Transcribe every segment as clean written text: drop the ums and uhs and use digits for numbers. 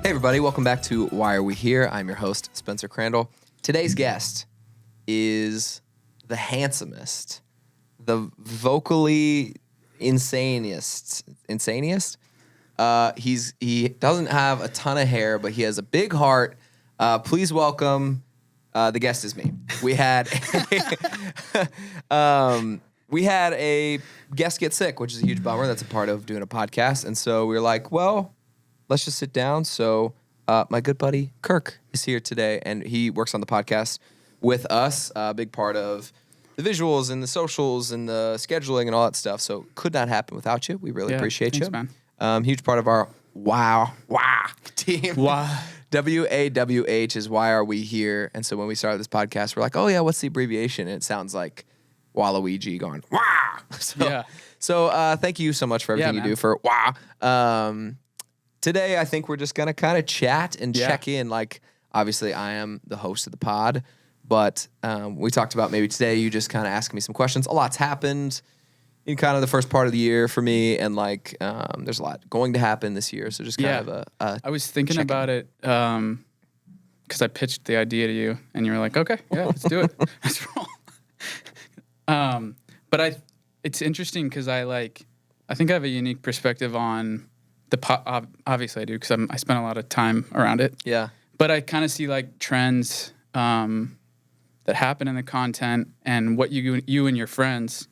Hey everybody, welcome back to Why Are We Here? I'm your host, Spencer Crandall. Today's guest is the handsomest, the vocally insaniest. He doesn't have a ton of hair, but he has a big heart. Please welcome, the guest is me. We had a guest get sick, which is a huge bummer. That's a part of doing a podcast. And so we were like, well, let's just sit down. So my good buddy Kirk is here today, and he works on the podcast with us, a big part of the visuals and the socials and the scheduling and all that stuff. So could not happen without you. We really appreciate thanks, you. Man. Huge part of our WAWH team. WAWH is Why Are We Here? And so when we started this podcast, we're like, oh yeah, what's the abbreviation? And it sounds like Waluigi going, wah! So thank you so much for everything you do for wah. Today, I think we're just going to kind of chat and check in. Like, obviously, I am the host of the pod, but we talked about maybe today you just kind of asking me some questions. A lot's happened in kind of the first part of the year for me, and like there's a lot going to happen this year. So just kind of a I was thinking about it because I pitched the idea to you, and you were like, okay, yeah, let's do it. Let's roll. But it's interesting because I think I have a unique perspective on obviously I do because I spent a lot of time around it. Yeah. But I kind of see like trends that happen in the content and what you and your friends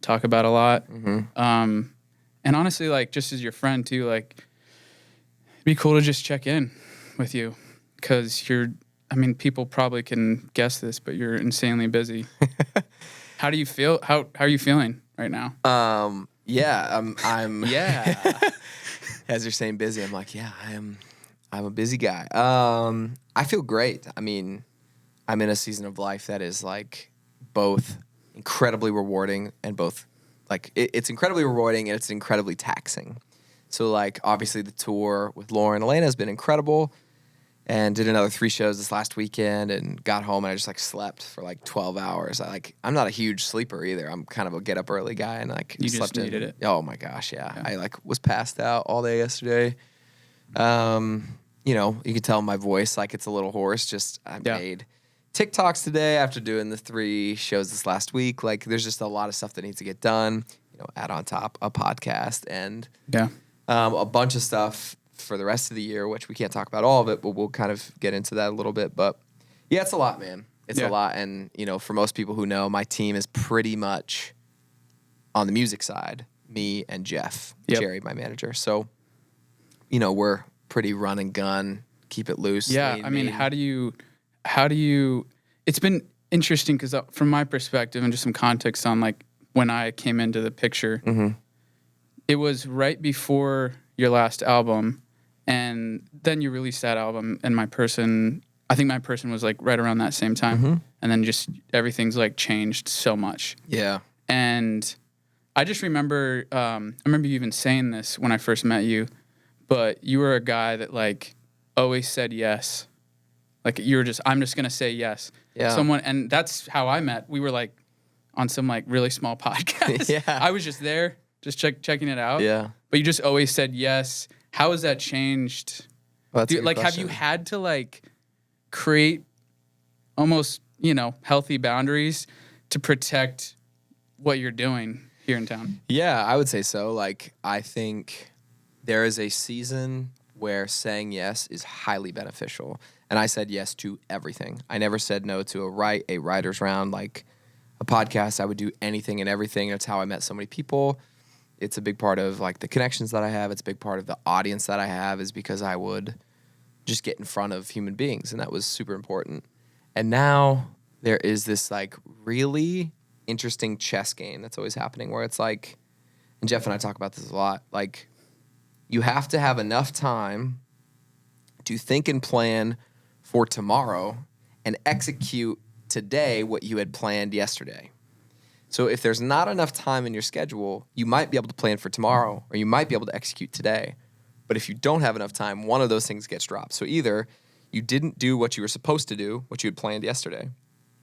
talk about a lot. Mm-hmm. And honestly, like just as your friend too, like it'd be cool to just check in with you because people probably can guess this, but you're insanely busy. How do you feel? How are you feeling right now? I'm Yeah. As you're saying busy, I'm like, yeah, I'm a busy guy. I feel great. I mean, I'm in a season of life that is like both incredibly rewarding and both like it's incredibly rewarding and it's incredibly taxing. So like obviously the tour with Lauren and Elena has been incredible, and did another 3 shows this last weekend and got home and I just like slept for like 12 hours. I'm not a huge sleeper either. I'm kind of a get up early guy and like you slept just needed it. Oh my gosh, yeah. I like was passed out all day yesterday. You could tell my voice like it's a little hoarse. Just I made TikToks today after doing the 3 shows this last week. Like there's just a lot of stuff that needs to get done. Add on top a podcast and a bunch of stuff for the rest of the year, which we can't talk about all of it, but we'll kind of get into that a little bit. But yeah, it's a lot, man. It's a lot. And, for most people who know, my team is pretty much on the music side, me and Jeff, Jerry, my manager. So, we're pretty run and gun, keep it loose. Yeah. How do you, it's been interesting because from my perspective and just some context on like when I came into the picture, it was right before your last album. And then you released that album, and I think my person was like right around that same time. And then just everything's like changed so much. Yeah. And I just remember, I remember you even saying this when I first met you, but you were a guy that like always said yes. Like you were I'm just going to say yes. Yeah. And that's how I met. We were like on some like really small podcast. Yeah. I was just there, just checking it out. Yeah. But you just always said yes. How has that changed? Well, that's a good have question. you had to like create almost, healthy boundaries to protect what you're doing here in town? Yeah, I would say so. Like, I think there is a season where saying yes is highly beneficial. And I said yes to everything. I never said no to a writer's round, like a podcast. I would do anything and everything. That's how I met so many people. It's a big part of like the connections that I have. It's a big part of the audience that I have is because I would just get in front of human beings, and that was super important. And now there is this like really interesting chess game that's always happening where it's like, and Jeff and I talk about this a lot, like you have to have enough time to think and plan for tomorrow and execute today what you had planned yesterday. So if there's not enough time in your schedule, you might be able to plan for tomorrow or you might be able to execute today. But if you don't have enough time, one of those things gets dropped. So either you didn't do what you were supposed to do, what you had planned yesterday,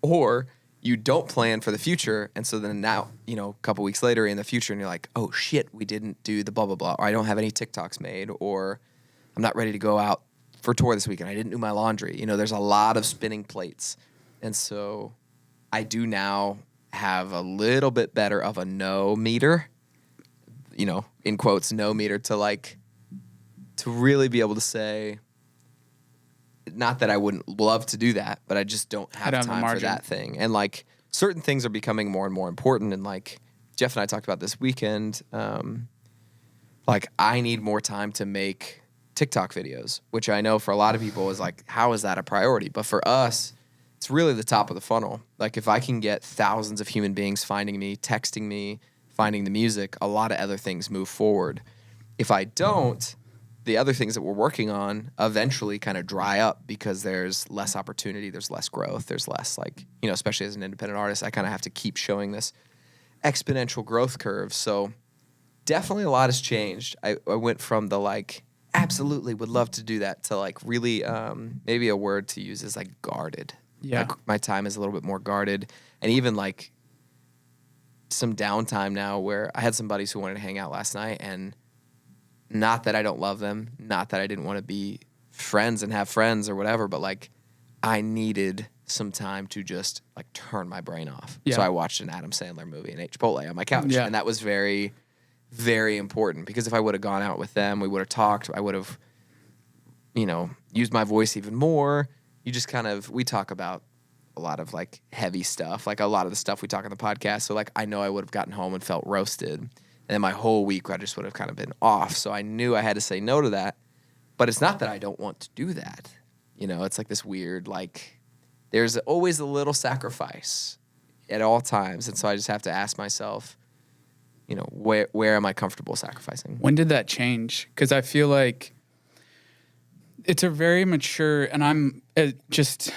or you don't plan for the future. And so then now, a couple weeks later in the future, and you're like, oh shit, we didn't do the blah, blah, blah. Or I don't have any TikToks made, or I'm not ready to go out for tour this weekend. I didn't do my laundry. You know, there's a lot of spinning plates. And so I do now have a little bit better of a no meter, you know, in quotes, no meter to really be able to say, not that I wouldn't love to do that, but I just don't have time for that thing. And like certain things are becoming more and more important. And like Jeff and I talked about this weekend, like I need more time to make TikTok videos, which I know for a lot of people is like, how is that a priority? But for us, it's really the top of the funnel. Like if I can get thousands of human beings finding me, texting me, finding the music, a lot of other things move forward. If I don't, the other things that we're working on eventually kind of dry up because there's less opportunity, there's less growth, there's less like, you know, especially as an independent artist, I kind of have to keep showing this exponential growth curve. So definitely a lot has changed. I went from the like, absolutely would love to do that to like really, maybe a word to use is like guarded. Yeah. Like my time is a little bit more guarded. And even like some downtime now where I had some buddies who wanted to hang out last night, and not that I don't love them, not that I didn't want to be friends and have friends or whatever, but like I needed some time to just like turn my brain off. Yeah. So I watched an Adam Sandler movie and ate Chipotle on my couch. Yeah. And that was very, very important because if I would have gone out with them, we would have talked, I would have, you know, used my voice even more. You just kind of, we talk about a lot of like heavy stuff, like a lot of the stuff we talk on the podcast. So like I know I would have gotten home and felt roasted. And then my whole week, I just would have kind of been off. So I knew I had to say no to that. But it's not that I don't want to do that. You know, it's like this weird, like, there's always a little sacrifice at all times. And so I just have to ask myself, you know, where am I comfortable sacrificing? When did that change? Because I feel like it's a very mature, and I'm just,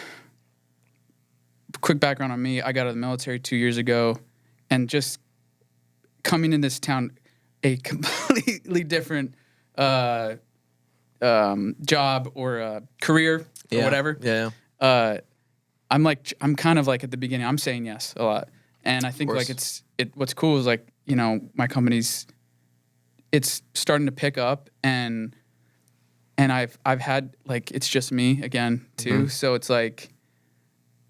quick background on me. I got out of the military 2 years ago, and just coming in this town, a completely different job or career or whatever. Yeah. I'm kind of like at the beginning, I'm saying yes a lot. And I think like what's cool is like, you know, my company's, it's starting to pick up and I've had like, it's just me again too. Mm-hmm. So it's like,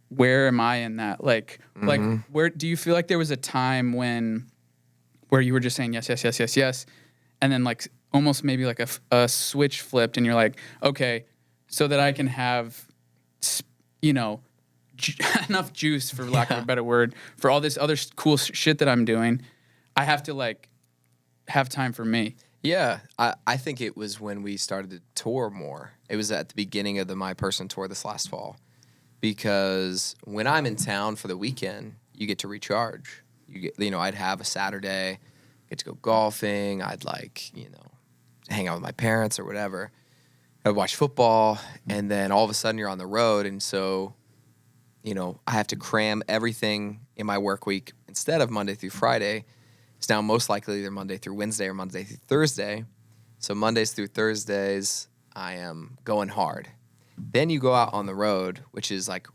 where am I in that? Like, mm-hmm. like where do you feel like there was a time where you were just saying yes, yes, yes, yes, yes, and then like almost maybe like a switch flipped, and you're like, okay, so that I can have, you know, enough juice, for lack of a better word, for all this other cool shit that I'm doing, I have to like have time for me. Yeah, I think it was when we started to tour more. It was at the beginning of the My Person tour this last fall, because when I'm in town for the weekend, you get to recharge. You know, I'd have a Saturday, get to go golfing. I'd like, you know, hang out with my parents or whatever. I'd watch football, and then all of a sudden you're on the road, and so, you know, I have to cram everything in my work week. Instead of Monday through Friday, it's now most likely either Monday through Wednesday or Monday through Thursday. So Mondays through Thursdays, I am going hard. Then you go out on the road, which is like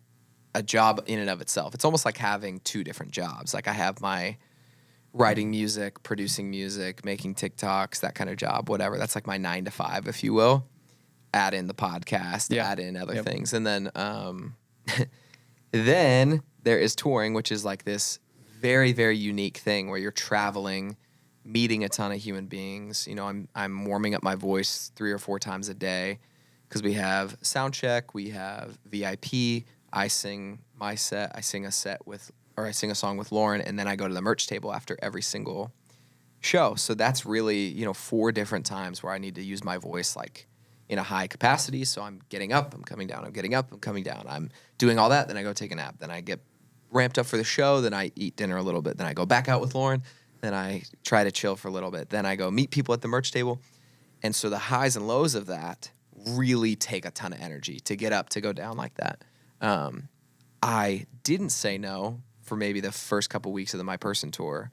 a job in and of itself. It's almost like having two different jobs. Like I have my writing music, producing music, making TikToks, that kind of job, whatever. That's like my 9 to 5, if you will. Add in the podcast, add in other things. And then then there is touring, which is like this very, very unique thing where you're traveling, meeting a ton of human beings. You know, I'm warming up my voice 3 or 4 times a day because we have sound check, we have VIP. I sing my set. I sing a song with Lauren, and then I go to the merch table after every single show. So that's really, you know, 4 different times where I need to use my voice like in a high capacity. So I'm getting up, I'm coming down, I'm getting up, I'm coming down. I'm doing all that, then I go take a nap. Then I get ramped up for the show, then I eat dinner a little bit. Then I go back out with Lauren. Then I try to chill for a little bit. Then I go meet people at the merch table. And so the highs and lows of that really take a ton of energy to get up, to go down like that. I didn't say no for maybe the first couple weeks of the My Person tour,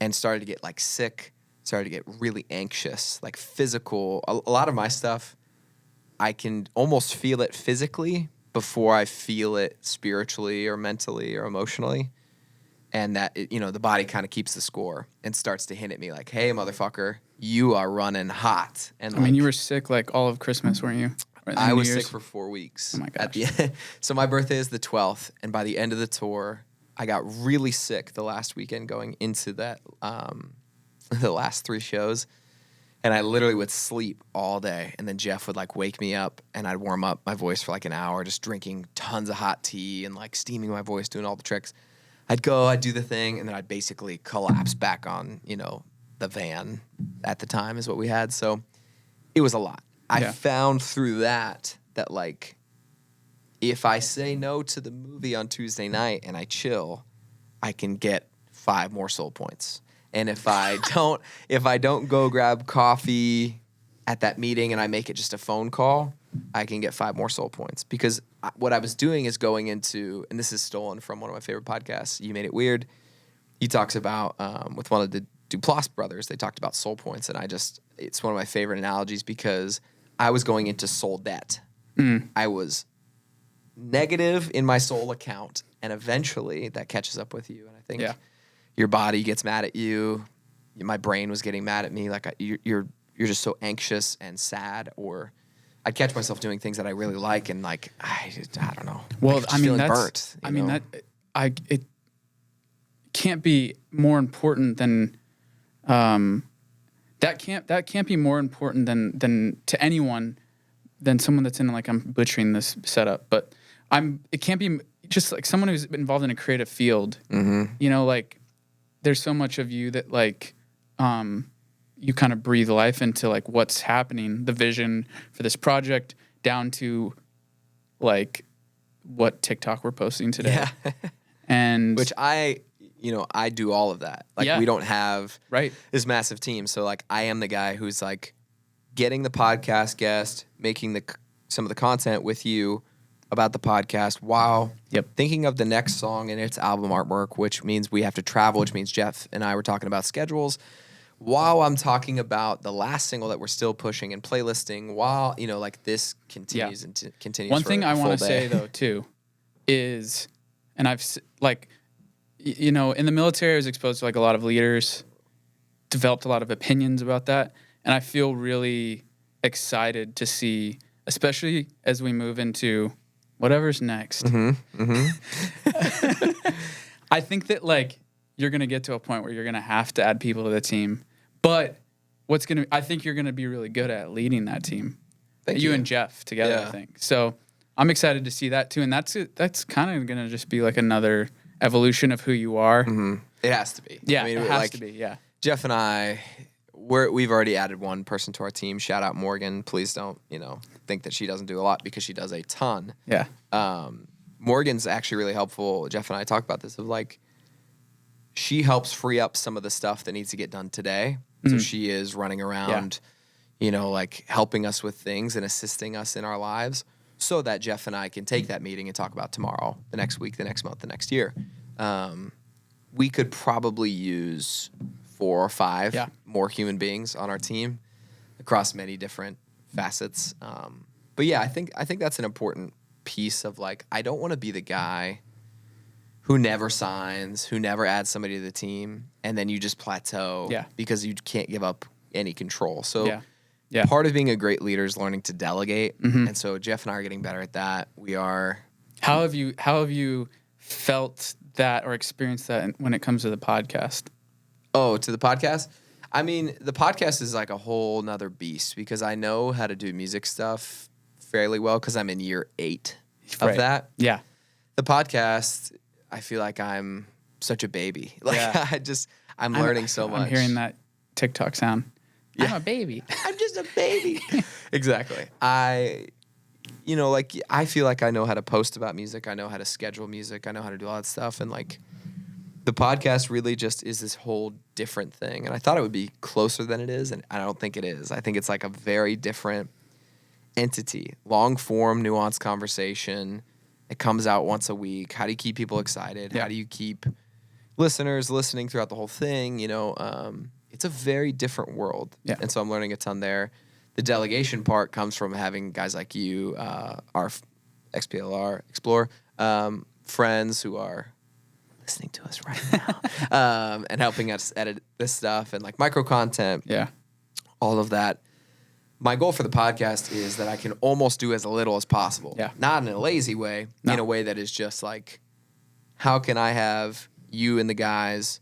and started to get like sick, started to get really anxious, like physical. A lot of my stuff, I can almost feel it physically before I feel it spiritually or mentally or emotionally. And that, you know, the body kind of keeps the score and starts to hint at me like, hey, motherfucker, you are running hot. And I mean, you were sick like all of Christmas, weren't you? I was sick for 4 weeks. Oh my gosh. At the end. So my birthday is the 12th, and by the end of the tour, I got really sick the last weekend going into that the last 3 shows. And I literally would sleep all day, and then Jeff would like wake me up, and I'd warm up my voice for like an hour, just drinking tons of hot tea and like steaming my voice, doing all the tricks. I'd do the thing, and then I'd basically collapse back on, the van at the time is what we had. So it was a lot. I found through that like, if I say no to the movie on Tuesday night and I chill, I can get 5 more soul points. And if I don't go grab coffee at that meeting and I make it just a phone call, I can get 5 more soul points. Because what I was doing is going into, and this is stolen from one of my favorite podcasts, You Made It Weird. He talks about, with one of the Duplass brothers, they talked about soul points. And it's one of my favorite analogies because I was going into soul debt. I was negative in my soul account. And eventually that catches up with you. And I think your body gets mad at you. My brain was getting mad at me. Like you're just so anxious and sad, or I'd catch myself doing things that I really like, and like I don't know. Well, I mean, burnt. It can't be more important than that can't be more important than to anyone than someone that's in, like, I'm butchering this setup, but it can't be just like someone who's involved in a creative field. Like there's so much of you that like you kind of breathe life into like what's happening, the vision for this project, down to like what TikTok we're posting today. Yeah. And which I do all of that. Like we don't have this massive team. So like I am the guy who's like getting the podcast guest, making some of the content with you about the podcast while thinking of the next song and its album artwork, which means we have to travel, which means Jeff and I were talking about schedules, while I'm talking about the last single that we're still pushing and playlisting, while, like this continues and continues. One thing I want to say though too is, and I've like, in the military I was exposed to like a lot of leaders, developed a lot of opinions about that. And I feel really excited to see, especially as we move into whatever's next. I think that like you're going to get to a point where you're going to have to add people to the team. But I think you're going to be really good at leading that team. Thank you and Jeff together, I think. So I'm excited to see that too. And that's kind of going to just be like another evolution of who you are. It has to be. Yeah, it has to be. Yeah. Jeff and I, we've already added one person to our team. Shout out Morgan. Please don't, think that she doesn't do a lot, because she does a ton. Yeah. Morgan's actually really helpful. Jeff and I talk about this of like, she helps free up some of the stuff that needs to get done today. So she is running around, like helping us with things and assisting us in our lives so that Jeff and I can take that meeting and talk about tomorrow, the next week, the next month, the next year. We could probably use 4 or 5 more human beings on our team across many different facets. But yeah, I think that's an important piece of like, I don't want to be the guy who never signs, who never adds somebody to the team, and then you just plateau because you can't give up any control. So part of being a great leader is learning to delegate. And so Jeff and I are getting better at that. We are. How have you felt that or experienced that when it comes to the podcast? Oh, to the podcast? I mean, the podcast is like a whole nother beast because I know how to do music stuff fairly well because I'm in year 8 of that. Yeah. The podcast, I feel like I'm such a baby. Like I'm learning so much. I'm hearing that TikTok sound. Yeah. I'm a baby. I'm just a baby. Exactly. I feel like I know how to post about music. I know how to schedule music. I know how to do all that stuff. And like the podcast really just is this whole different thing. And I thought it would be closer than it is. And I don't think it is. I think it's like a very different entity, long form, nuanced conversation. It comes out once a week. How do you keep people excited? How do you keep listeners listening throughout the whole thing? It's a very different world. Yeah. And so I'm learning a ton there. The delegation part comes from having guys like you, our XPLR Explorer, friends who are listening to us right now, and helping us edit this stuff and like micro content. Yeah. All of that. my goal for the podcast is that I can almost do as little as possible. Yeah. Not in a lazy way, No. in a way that is just like, how can I have you and the guys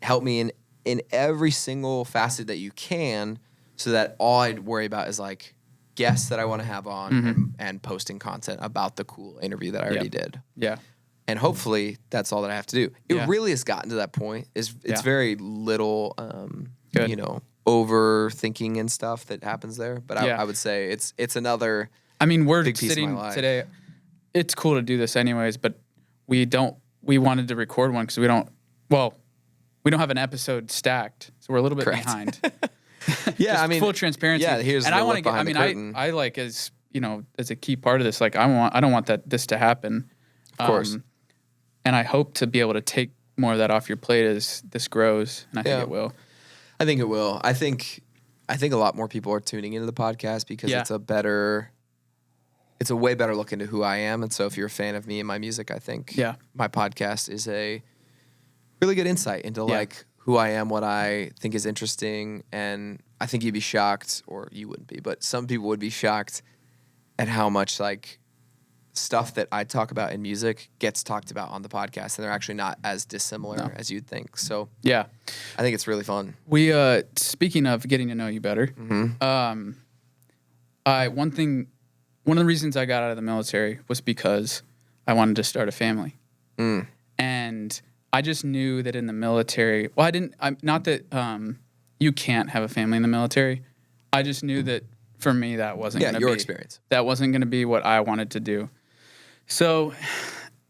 help me in every single facet that you can, so that all I'd worry about is like guests that I want to have on and posting content about the cool interview that I already did. Yeah. And hopefully that's all that I have to do. It Yeah. really has gotten to that point. It's Yeah. very little, Good. you know, overthinking and stuff that happens there. But Yeah. I would say it's another. I mean, we're big piece of my sitting life. today. It's cool to do this anyways, but we wanted to record one because we don't have an episode stacked, so we're a little bit Correct. behind. Yeah, Just I mean, full transparency. Yeah, here's and the I want look to get. I behind the mean, curtain. I like, as you know, as a key part of this. Like, I don't want this to happen. Of course. And I hope to be able to take more of that off your plate as this grows, and I think Yeah. it will. I think it will. I think a lot more people are tuning into the podcast because Yeah. it's a way better look into who I am. And so if you're a fan of me and my music, I think my podcast is a really good insight into like who I am, what I think is interesting. And I think you'd be shocked, or you wouldn't be, but some people would be shocked at how much like stuff that I talk about in music gets talked about on the podcast, and they're actually not as dissimilar as you'd think. So Yeah. I think it's really fun. We speaking of getting to know you better, one of the reasons I got out of the military was because I wanted to start a family, and I just knew that in the military. Well, not that you can't have a family in the military. I just knew that for me that wasn't going to be your experience. That wasn't going to be what I wanted to do. So,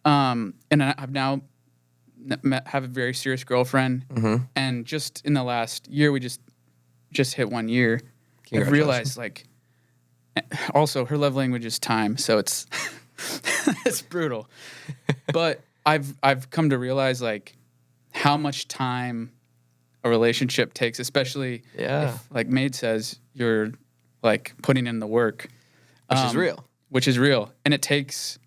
and I've now have a very serious girlfriend, and just in the last year, we just hit 1 year. I've realized, like, also her love language is time, so it's it's brutal. But I've come to realize like how much time a relationship takes, especially if, like Maid says, you're like putting in the work, Which is real. Which is real, and it takes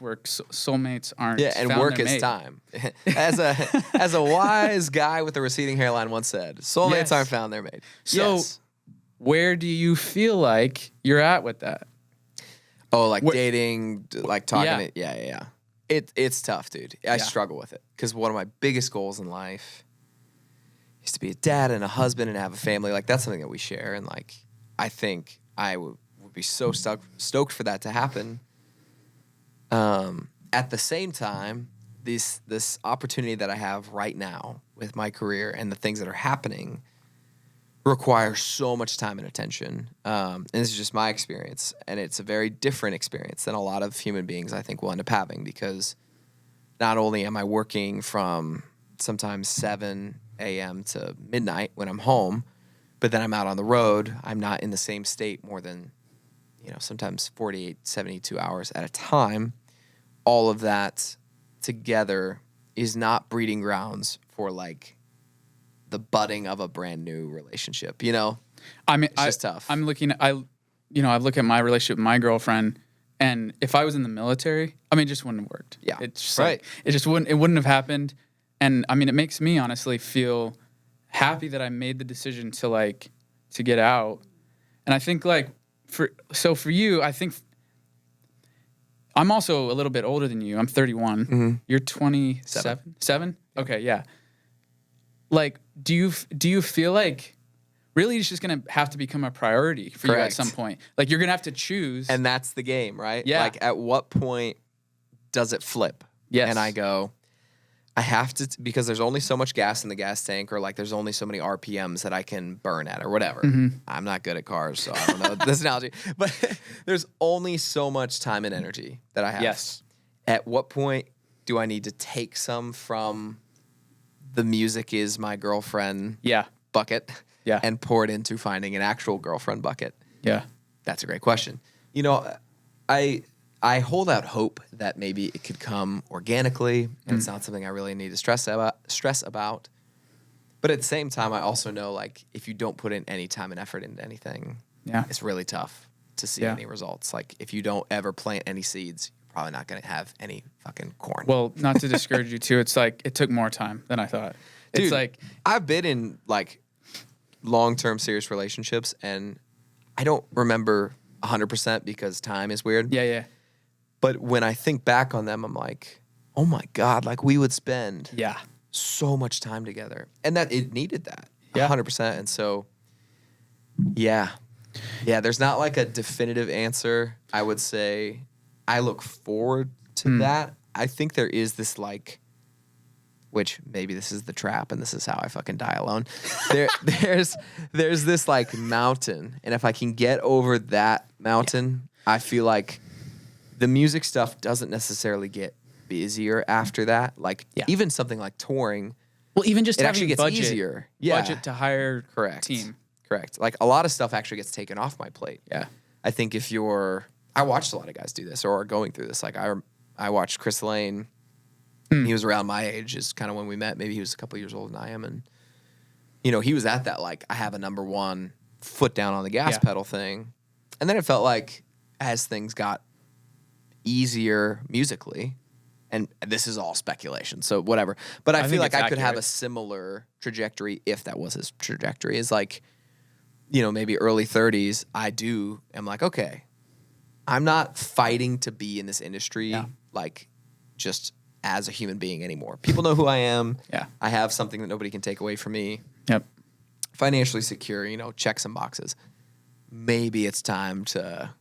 work. Soulmates aren't. Yeah, and found work their is mate. time. As a wise guy with a receding hairline once said, soulmates Yes. aren't found, they're made. So, Yes. where do you feel like you're at with that? Oh, like dating, like talking. Yeah. Yeah. It's tough, dude. I struggle with it because one of my biggest goals in life is to be a dad and a husband and have a family. Like, that's something that we share, and like I think I would be so stoked for that to happen. At the same time, this opportunity that I have right now with my career and the things that are happening require so much time and attention. And this is just my experience, and it's a very different experience than a lot of human beings I think will end up having, because not only am I working from sometimes 7 a.m. to midnight when I'm home, but then I'm out on the road. I'm not in the same state more than, sometimes 48, 72 hours at a time. All of that together is not breeding grounds for like the budding of a brand new relationship, I mean, it's just tough. I'm looking at, I look at my relationship with my girlfriend, and if I was in the military, I mean, it just wouldn't have worked. Yeah. It's just like, it wouldn't have happened. And I mean, it makes me honestly feel happy that I made the decision to get out. And I think for you, I think I'm also a little bit older than you. I'm 31. Mm-hmm. You're 27. 7? Okay. Yeah. Like, do you feel like really it's just going to have to become a priority for you at some point? Like, you're going to have to choose. And that's the game, right? Yeah. Like, at what point does it flip? Yes. And I go, I have to, because there's only so much gas in the gas tank, or like there's only so many RPMs that I can burn at, or whatever. I'm not good at cars, so I don't know this analogy. But there's only so much time and energy that I have. Yes. At what point do I need to take some from the music is my girlfriend bucket and pour it into finding an actual girlfriend bucket? Yeah. That's a great question. I hold out hope that maybe it could come organically, and it's not something I really need to stress about. But at the same time, I also know, like, if you don't put in any time and effort into anything, it's really tough to see any results. Like, if you don't ever plant any seeds, you're probably not going to have any fucking corn. Well, not to discourage you too, it's like it took more time than I thought. Dude, it's like I've been in like long-term serious relationships, and I don't remember 100% because time is weird. Yeah. But when I think back on them, I'm like, oh my God, like we would spend Yeah. so much time together. And that it needed that. Yeah. 100%. And so, yeah. Yeah, there's not like a definitive answer. I would say I look forward to that. I think there is this like, which maybe this is the trap and this is how I fucking die alone. There's this like mountain. And if I can get over that mountain, I feel like the music stuff doesn't necessarily get busier after that. Like even something like touring. Well, even just it having actually gets budget, easier. Yeah. budget to hire team. Correct. Like a lot of stuff actually gets taken off my plate. Yeah. I think I watched a lot of guys do this or are going through this. Like I watched Chris Lane. He was around my age is kind of when we met. Maybe he was a couple years older than I am. And, he was at that, like, I have a number one foot down on the gas pedal thing. And then it felt like as things got easier musically, and this is all speculation, so whatever. But I feel like I could have a similar trajectory if that was his trajectory. Is like, maybe early 30s, I'm like, okay, I'm not fighting to be in this industry, like, just as a human being anymore. People know who I am. Yeah. I have something that nobody can take away from me. Yep. Financially secure, check some boxes. Maybe it's time to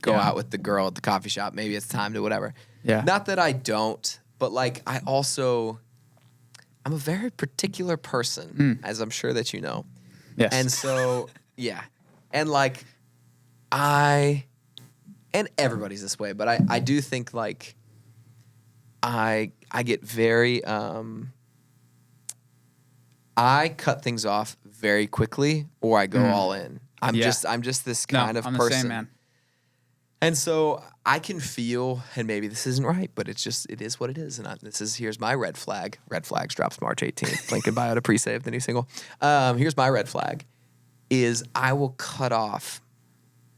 go out with the girl at the coffee shop. Maybe it's time to whatever. Yeah. Not that I don't, but like I'm a very particular person, as I'm sure that you know. Yes. And so, yeah. And like and everybody's this way, but I do think like I get very I cut things off very quickly or I go all in. I'm just this kind of I'm person. The same, man. And so I can feel, and maybe this isn't right, but it is what it is. And here's my red flag. Red Flags drops March 18th. Link in bio to pre-save the new single. Here's my red flag is I will cut off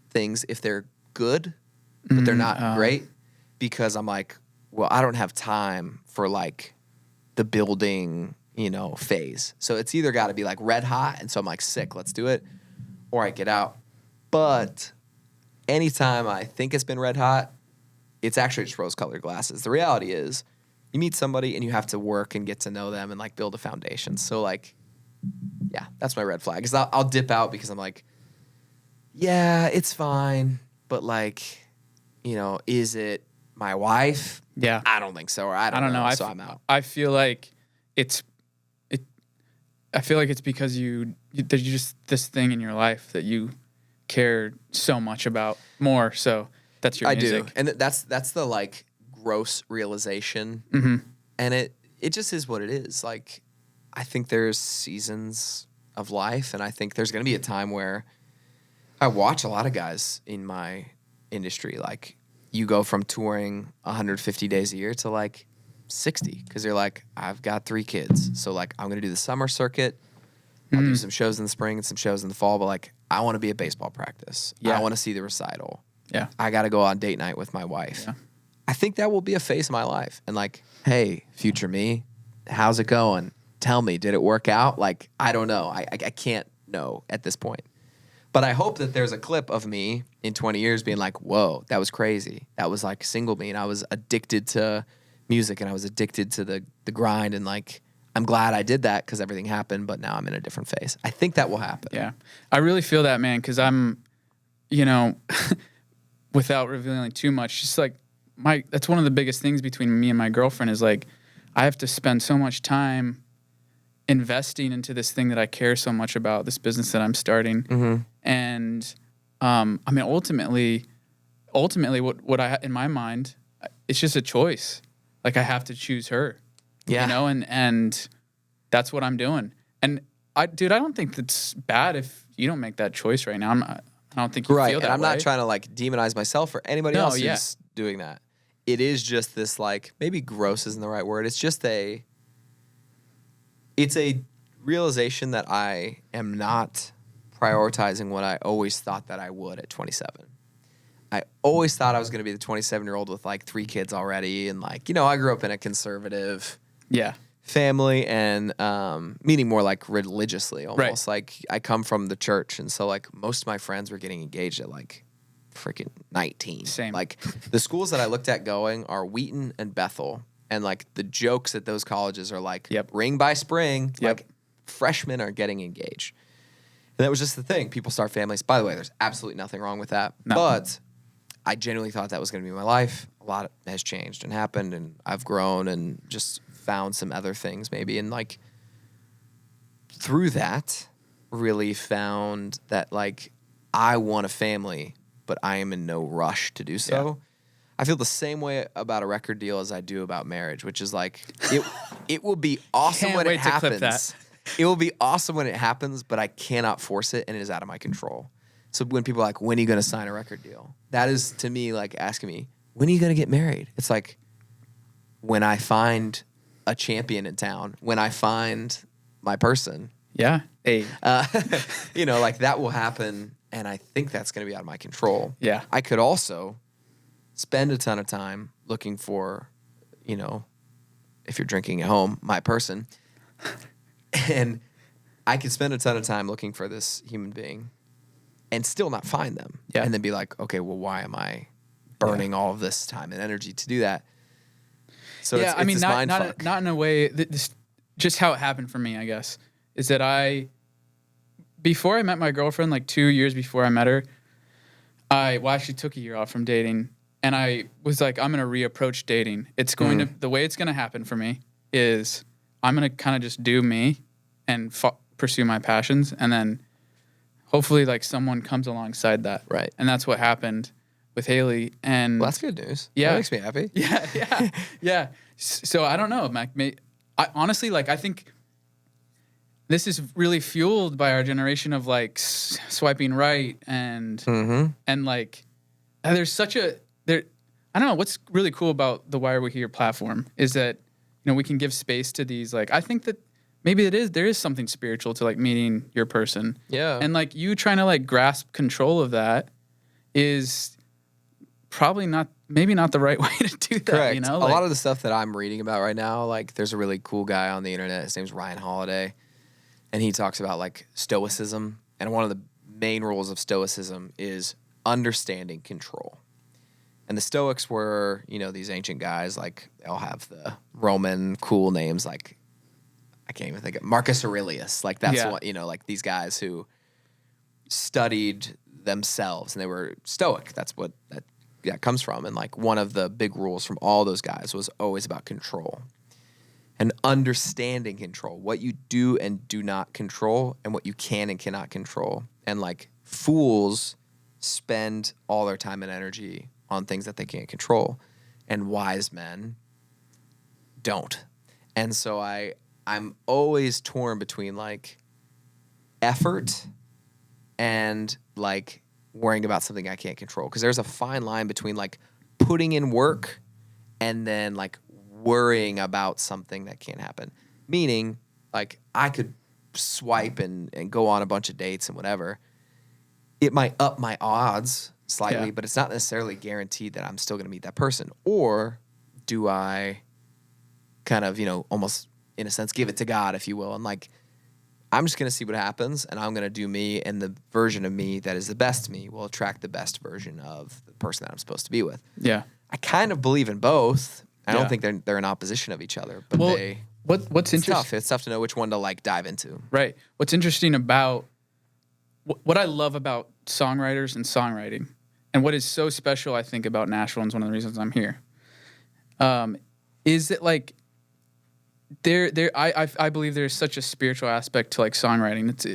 things if they're good, but they're not great because I'm like, well, I don't have time for like the building, phase. So it's either got to be like red hot. And so I'm like, sick, let's do it. Or I get out. But anytime I think it's been red hot, it's actually just rose-colored glasses. The reality is you meet somebody and you have to work and get to know them and like build a foundation. So like, yeah, that's my red flag. Because I'll dip out because I'm like, yeah, it's fine. But like, is it my wife? Yeah. I don't think so. Or I don't know. So I'm out. I feel like it's because there's just this thing in your life that you care so much about more. So that's your music. I do. And that's the like gross realization. And it just is what it is. Like, I think there's seasons of life and I think there's going to be a time where I watch a lot of guys in my industry. Like you go from touring 150 days a year to like 60 because you're like, I've got 3 kids. So like, I'm going to do the summer circuit. I'll do some shows in the spring and some shows in the fall, but like, I want to be at baseball practice. Yeah. I want to see the recital. Yeah. I got to go on date night with my wife. Yeah. I think that will be a phase of my life. And like, hey, future me, how's it going? Tell me, did it work out? Like, I don't know. I can't know at this point. But I hope that there's a clip of me in 20 years being like, whoa, that was crazy. That was like single me. And I was addicted to music and I was addicted to the grind. And like, I'm glad I did that because everything happened, but now I'm in a different phase. I think that will happen. Yeah. I really feel that, man, because I'm, without revealing too much, just like that's one of the biggest things between me and my girlfriend is like, I have to spend so much time investing into this thing that I care so much about, this business that I'm starting. And I mean, ultimately what I, in my mind, it's just a choice. Like I have to choose her, and that's what I'm doing. And I don't think that's bad if you don't make that choice right now. I don't think you feel that and I'm way. not trying to like demonize myself or anybody else who's doing that. It is just this like, maybe gross isn't the right word. It's just it's a realization that I am not prioritizing what I always thought that I would at 27. I always thought I was going to be the 27-year-old with like 3 kids already. And like, I grew up in a conservative family and meaning more like religiously almost. Right. Like I come from the church, and so like most of my friends were getting engaged at like freaking 19. Same. Like the schools that I looked at going are Wheaton and Bethel, and like the jokes at those colleges are like ring by spring. Yep. Like freshmen are getting engaged. And that was just the thing. People start families. By the way, there's absolutely nothing wrong with that. No. But I genuinely thought that was going to be my life. A lot has changed and happened, and I've grown and just found some other things maybe. And like through that, really found that like I want a family, but I am in no rush to do so. Yeah. I feel the same way about a record deal as I do about marriage, which is like it will be awesome Can't when wait it to clip happens. that. It will be awesome when it happens, but I cannot force it, and it is out of my control. So when people are like, when are you going to sign a record deal? That is, to me, like asking me, when are you going to get married? It's like, when I find a champion in town, when I find my person. Yeah. Hey. You know, like that will happen, and I think that's going to be out of my control. Yeah. I could also spend a ton of time looking for, you know, if you're drinking at home, my person. And I could spend a ton of time looking for this human being and still not find them. Yeah. And then be like, okay, well, why am I burning all of this time and energy to do that? So yeah, it's I mean, this not mind fuck. not in a way. This just how it happened for me, I guess, is that before I met my girlfriend, like 2 years before I met her, I actually took a year off from dating, and I was like, I'm gonna reapproach dating. It's going to the way it's gonna happen for me is I'm gonna kind of just do me and pursue my passions, and then hopefully like someone comes alongside that. Right. And that's what happened with Haley. And Well, that's good news. Yeah. That makes me happy. Yeah. So I don't know, Mac. I honestly, like, I think this is really fueled by our generation of like swiping right and like there's such a I don't know what's really cool about the Why Are We Here platform is that, you know, we can give space to these, like, I think that maybe there is something spiritual to like meeting your person. Yeah. And like you trying to like grasp control of that is probably maybe not the right way to do that. Correct. You know, a lot of the stuff that I'm reading about right now, like there's a really cool guy on the internet. His name's Ryan Holiday, and he talks about like stoicism. And one of the main rules of stoicism is understanding control. And the Stoics were, you know, these ancient guys, like they all have the Roman cool names, like I can't even think of Marcus Aurelius. Like that's what, you know, like these guys who studied themselves and they were stoic. That's what that comes from. And like one of the big rules from all those guys was always about control and understanding control, what you do and do not control and what you can and cannot control. And like fools spend all their time and energy on things that they can't control, and wise men don't. And so I'm always torn between like effort and like worrying about something I can't control. Because there's a fine line between like putting in work and then like worrying about something that can't happen. Meaning like I could swipe and go on a bunch of dates and whatever. It might up my odds slightly, but it's not necessarily guaranteed that I'm still going to meet that person. Or do I kind of, you know, almost in a sense give it to God, if you will, and like I'm just going to see what happens, and I'm going to do me, and the version of me that is the best me will attract the best version of the person that I'm supposed to be with. Yeah. I kind of believe in both. I don't think they're in opposition of each other, but what's interesting? It's tough to know which one to like dive into. Right. What's interesting about what I love about songwriters and songwriting, and what is so special, I think, about Nashville, and it's one of the reasons I'm here, is that like I believe there's such a spiritual aspect to like songwriting. It's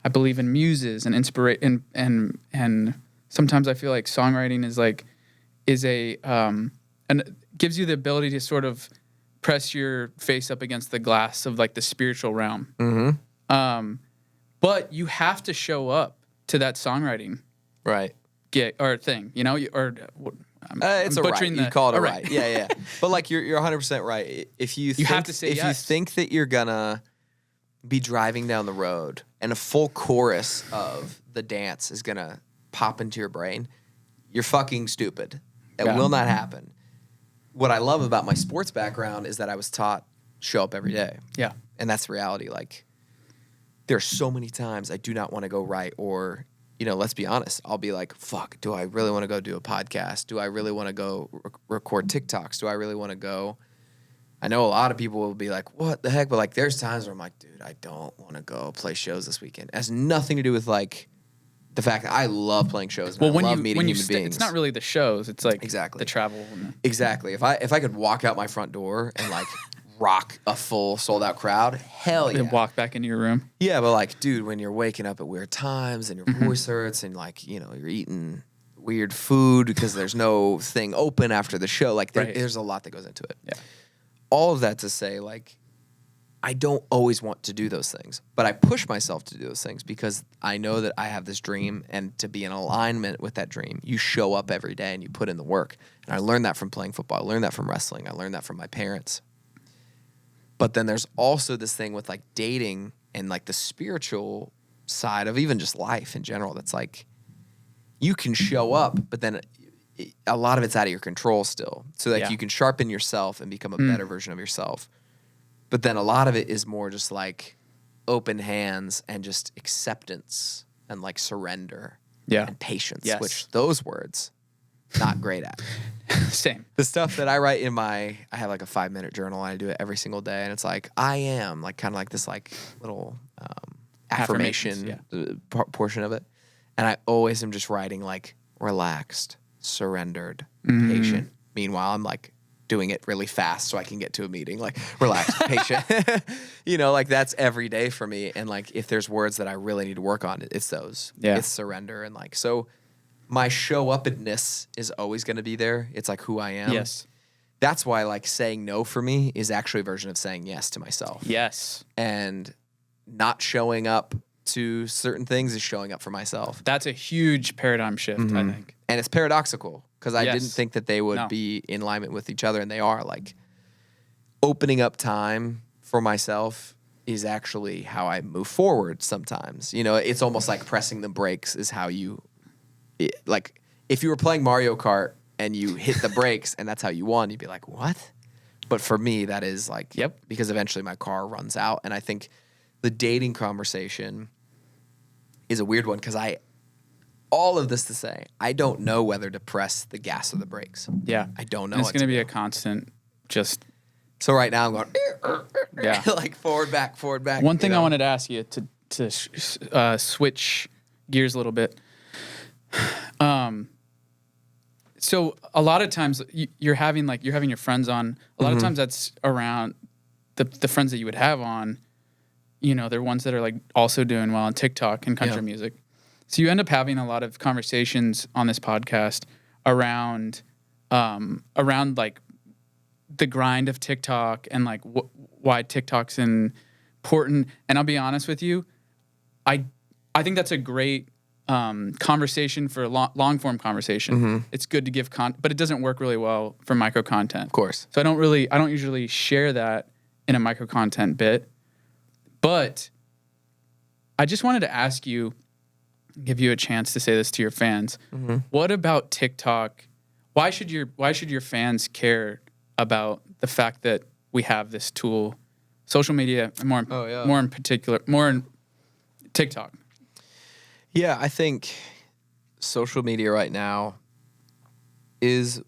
I believe in muses and inspiration, and sometimes I feel like songwriting is and gives you the ability to sort of press your face up against the glass of like the spiritual realm. Mm-hmm. But you have to show up to that songwriting Right. gig or thing, you know, It's a right. You call it a right. Yeah. But like you're 100% right. If you have to say if you think that you're gonna be driving down the road and a full chorus of the dance is gonna pop into your brain, you're fucking stupid. It will not happen. What I love about my sports background is that I was taught show up every day. Yeah. And that's the reality. Like, there's so many times I do not want to go write, or, you know, let's be honest. I'll be like, fuck, do I really want to go do a podcast? Do I really want to go record TikToks? Do I really want to go? I know a lot of people will be like, what the heck? But like, there's times where I'm like, dude, I don't want to go play shows this weekend. It has nothing to do with like the fact that I love playing shows. And I love meeting human beings. It's not really the shows. It's like exactly the travel. Exactly. If I could walk out my front door and like rock a full sold out crowd, hell yeah. And walk back into your room. Yeah, but like, dude, when you're waking up at weird times and your voice hurts and like, you know, you're eating weird food because there's no thing open after the show, like there's a lot that goes into it. Yeah. All of that to say, like, I don't always want to do those things, but I push myself to do those things because I know that I have this dream, and to be in alignment with that dream, you show up every day and you put in the work. And I learned that from playing football. I learned that from wrestling. I learned that from my parents. But then there's also this thing with like dating and like the spiritual side of even just life in general. That's like, you can show up, but then a lot of it's out of your control still. So like you can sharpen yourself and become a better version of yourself. But then a lot of it is more just like open hands and just acceptance and like surrender and patience, which those words, not great at. Same. The stuff that I write I have like a 5-minute journal and I do it every single day. And it's like, I am like kind of like this like little affirmation portion of it. And I always am just writing like relaxed, surrendered, patient. Meanwhile, I'm like doing it really fast so I can get to a meeting, like relaxed, patient. You know, like that's every day for me. And like, if there's words that I really need to work on, it's those. Yeah. It's surrender. And like, so my show up-ness is always going to be there. It's like who I am. Yes. That's why like saying no for me is actually a version of saying yes to myself. Yes. And not showing up to certain things is showing up for myself. That's a huge paradigm shift, I think. And it's paradoxical because I didn't think that they would be in alignment with each other, and they are. Like, opening up time for myself is actually how I move forward sometimes. You know, it's almost like pressing the brakes is how you, like, if you were playing Mario Kart and you hit the brakes and that's how you won, you'd be like, what? But for me, that is like, because eventually my car runs out. And I think the dating conversation is a weird one because all of this to say, I don't know whether to press the gas or the brakes. Yeah. I don't know. And it's going to be a constant So right now I'm going, like forward, back. One thing I wanted to ask you to switch gears a little bit. So a lot of times you're having your friends on. A lot of times that's around the friends that you would have on. You know, they're ones that are like also doing well on TikTok and country music. So you end up having a lot of conversations on this podcast around like the grind of TikTok and like why TikTok's important. And I'll be honest with you, I think that's a great conversation for long form conversation. It's good to give but it doesn't work really well for micro content. Of course. So I don't usually share that in a micro content bit. But I just wanted to ask you, give you a chance to say this to your fans. What about TikTok? Why should your fans care about the fact that we have this tool, social media, more in particular, more in TikTok? Yeah, I think social media right now is,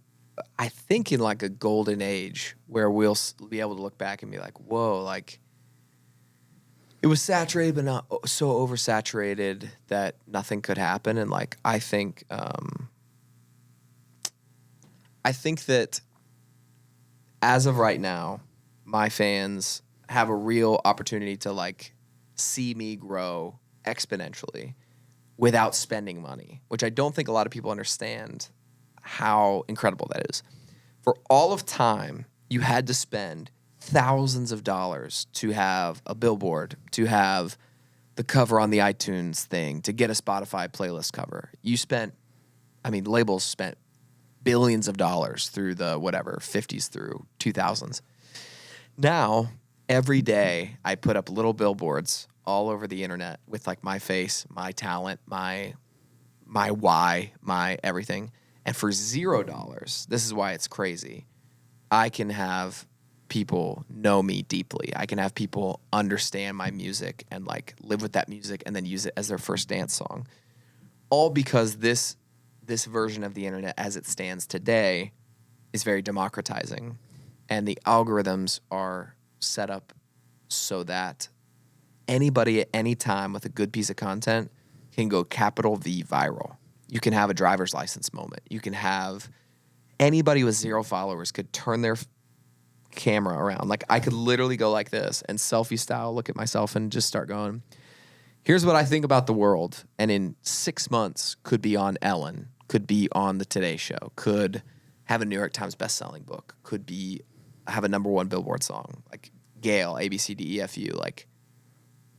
I think, in like a golden age where we'll be able to look back and be like, whoa, like, it was saturated, but not so oversaturated that nothing could happen. And like, I think that as of right now, my fans have a real opportunity to like see me grow exponentially without spending money, which I don't think a lot of people understand how incredible that is. For all of time, you had to spend thousands of dollars to have a billboard, to have the cover on the iTunes thing, to get a Spotify playlist cover. Labels spent billions of dollars through the 50s through 2000s. Now, every day I put up little billboards all over the internet with like my face, my talent, my why, my everything. And for $0, this is why it's crazy, I can have people know me deeply. I can have people understand my music and like live with that music and then use it as their first dance song. All because this version of the internet as it stands today is very democratizing. And the algorithms are set up so that anybody at any time with a good piece of content can go capital V viral. You can have a driver's license moment. You can have anybody with 0 followers could turn their camera around. Like I could literally go like this and selfie style look at myself and just start going, here's what I think about the world. And in 6 months could be on Ellen, could be on the Today Show, could have a New York Times bestselling book, could be have a #1 Billboard song. Like Gail, ABCDEFU, like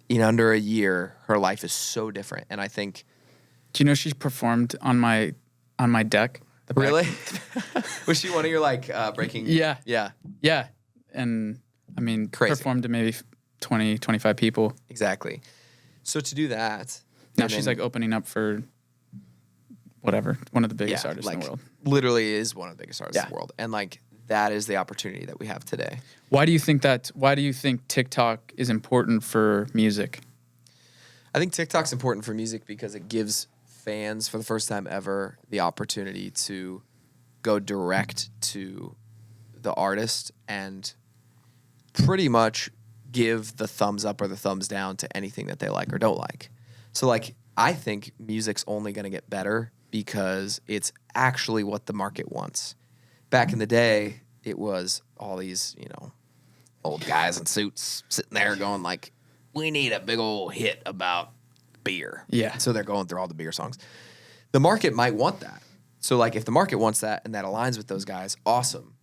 in under a year, her life is so different. And I think, Do you know she's performed on my deck? really? Was she one of your like breaking? Yeah. Yeah. Yeah. And I mean, Crazy. performed to maybe 20, 25 people. Exactly. So to do that, Now and she's then- like opening up for whatever, one of the biggest yeah, artists like in the world. literally is one of the biggest artists in Yeah. the world. And like that is the opportunity that we have today. Why do you think TikTok is important for music? I think TikTok's important for music because it gives fans, for the first time ever, the opportunity to go direct to the artist and pretty much give the thumbs up or the thumbs down to anything that they like or don't like. So, like, I think music's only going to get better because it's actually what the market wants. Back in the day, it was all these, old guys in suits sitting there going like, we need a big old hit about beer. Yeah. So they're going through all the beer songs. The market might want that. So like if the market wants that and that aligns with those guys, awesome.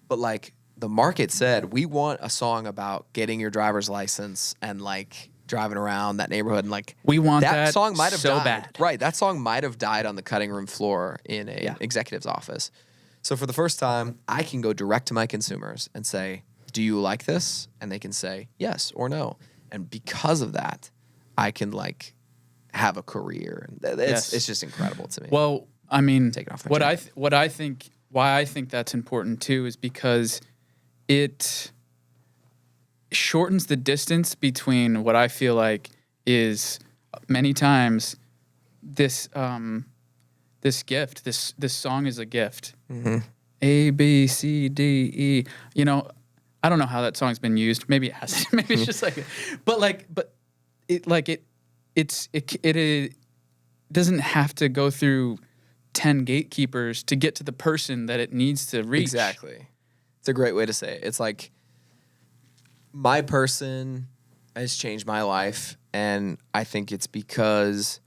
But like the market said, we want a song about getting your driver's license and like driving around that neighborhood and like We want that song might have so died. bad. Right. That song might have died on the cutting room floor in a executive's office. So for the first time, I can go direct to my consumers and say, do you like this? And they can say yes or no. And because of that, I can like have a career. It's just incredible to me. Well, I mean, Take it off my what I think, why I think that's important too, is because it shortens the distance between what I feel like is many times this gift. This song is a gift. Mm-hmm. A B C D E. I don't know how that song's been used. Maybe it hasn't. Maybe it's just like, but it doesn't have to go through 10 gatekeepers to get to the person that it needs to reach. Exactly. It's a great way to say it. It's like my person has changed my life, and I think it's because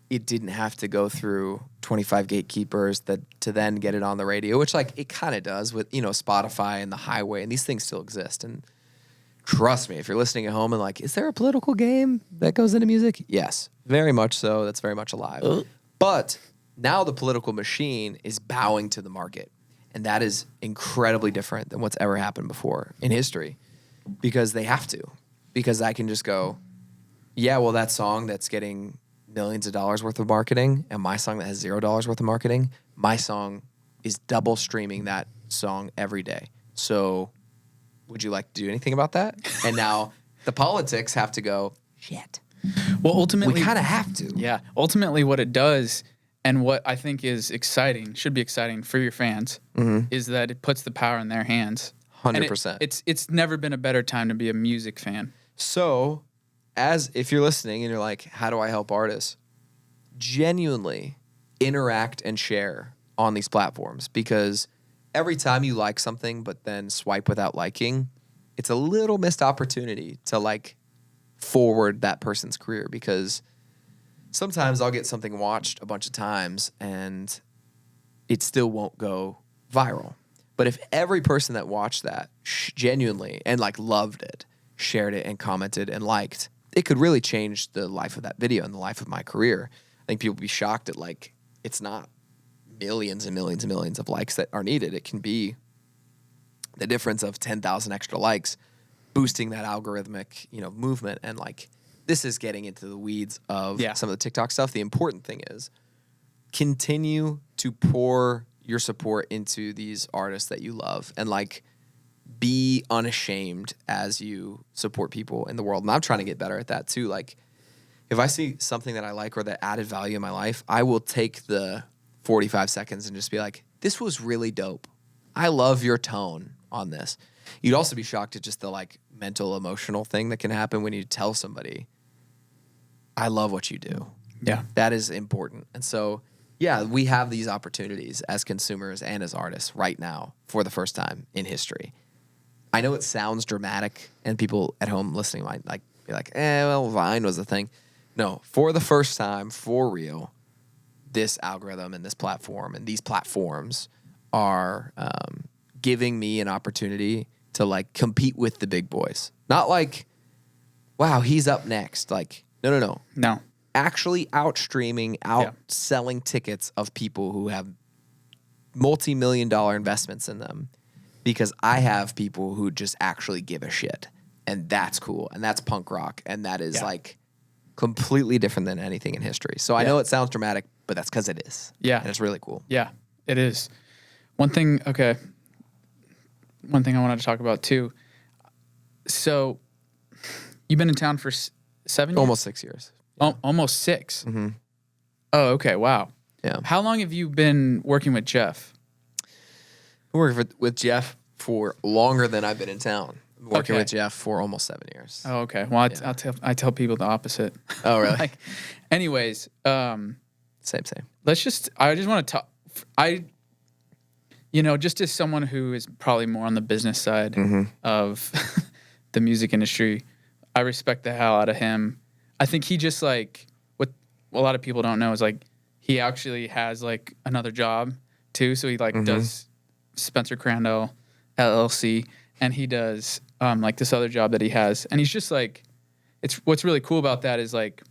it didn't have to go through 25 gatekeepers to then get it on the radio, which like it kind of does with, Spotify and the highway, and these things still exist. And trust me, if you're listening at home and like, is there a political game that goes into music? Yes, very much so. That's very much alive. But now the political machine is bowing to the market. And that is incredibly different than what's ever happened before in history, because they have to. Because I can just go, yeah, well, that song that's getting millions of dollars worth of marketing and my song that has $0 worth of marketing, my song is double streaming that song every day. So would you like to do anything about that? And now the politics have to go, shit. Well, ultimately, We kind of have to. yeah. Ultimately, what it does, and what I think is exciting, should be exciting for your fans, is that it puts the power in their hands. 100%. And it's never been a better time to be a music fan. So, if you're listening and you're like, how do I help artists? Genuinely interact and share on these platforms, because every time you like something but then swipe without liking, it's a little missed opportunity to like forward that person's career, because sometimes I'll get something watched a bunch of times and it still won't go viral. But if every person that watched that genuinely and like loved it, shared it and commented and liked, it could really change the life of that video and the life of my career. I think people would be shocked at like, it's not millions and millions and millions of likes that are needed. It can be the difference of 10,000 extra likes boosting that algorithmic, movement. And like, this is getting into the weeds of some of the TikTok stuff. The important thing is continue to pour your support into these artists that you love. And like, be unashamed as you support people in the world. And I'm trying to get better at that too. Like, if I see something that I like or that added value in my life, I will take the 45 seconds and just be like, this was really dope. I love your tone on this. You'd also be shocked at just the like mental, emotional thing that can happen when you tell somebody, I love what you do. Yeah. That is important. And so, yeah, we have these opportunities as consumers and as artists right now for the first time in history. I know it sounds dramatic, and people at home listening might like be like, well, Vine was the thing. No, for the first time, for real, this algorithm and this platform and these platforms are giving me an opportunity to like compete with the big boys. Not like, wow, he's up next. Like, no. Actually outstreaming, outselling tickets of people who have multi-million-dollar investments in them, because I have people who just actually give a shit, and that's cool, and that's punk rock, and that is like completely different than anything in history. So I know it sounds dramatic, but that's because it is. Yeah. And it's really cool. Yeah, it is. One thing I wanted to talk about too. So you've been in town for 7 years? Almost 6 years. Almost 6. Mm-hmm. Oh, okay. Wow. Yeah. How long have you been working with Jeff? I've worked with Jeff for longer than I've been in town. I'm working with Jeff for almost 7 years. Oh, okay. Well, I tell people the opposite. Oh, really? Anyways, same. I just want to talk. Just as someone who is probably more on the business side of the music industry, I respect the hell out of him. I think he just like, what a lot of people don't know is like, he actually has like another job too. So he like does Spencer Crandall LLC, and he does like this other job that he has. And he's just like, what's really cool about that is like,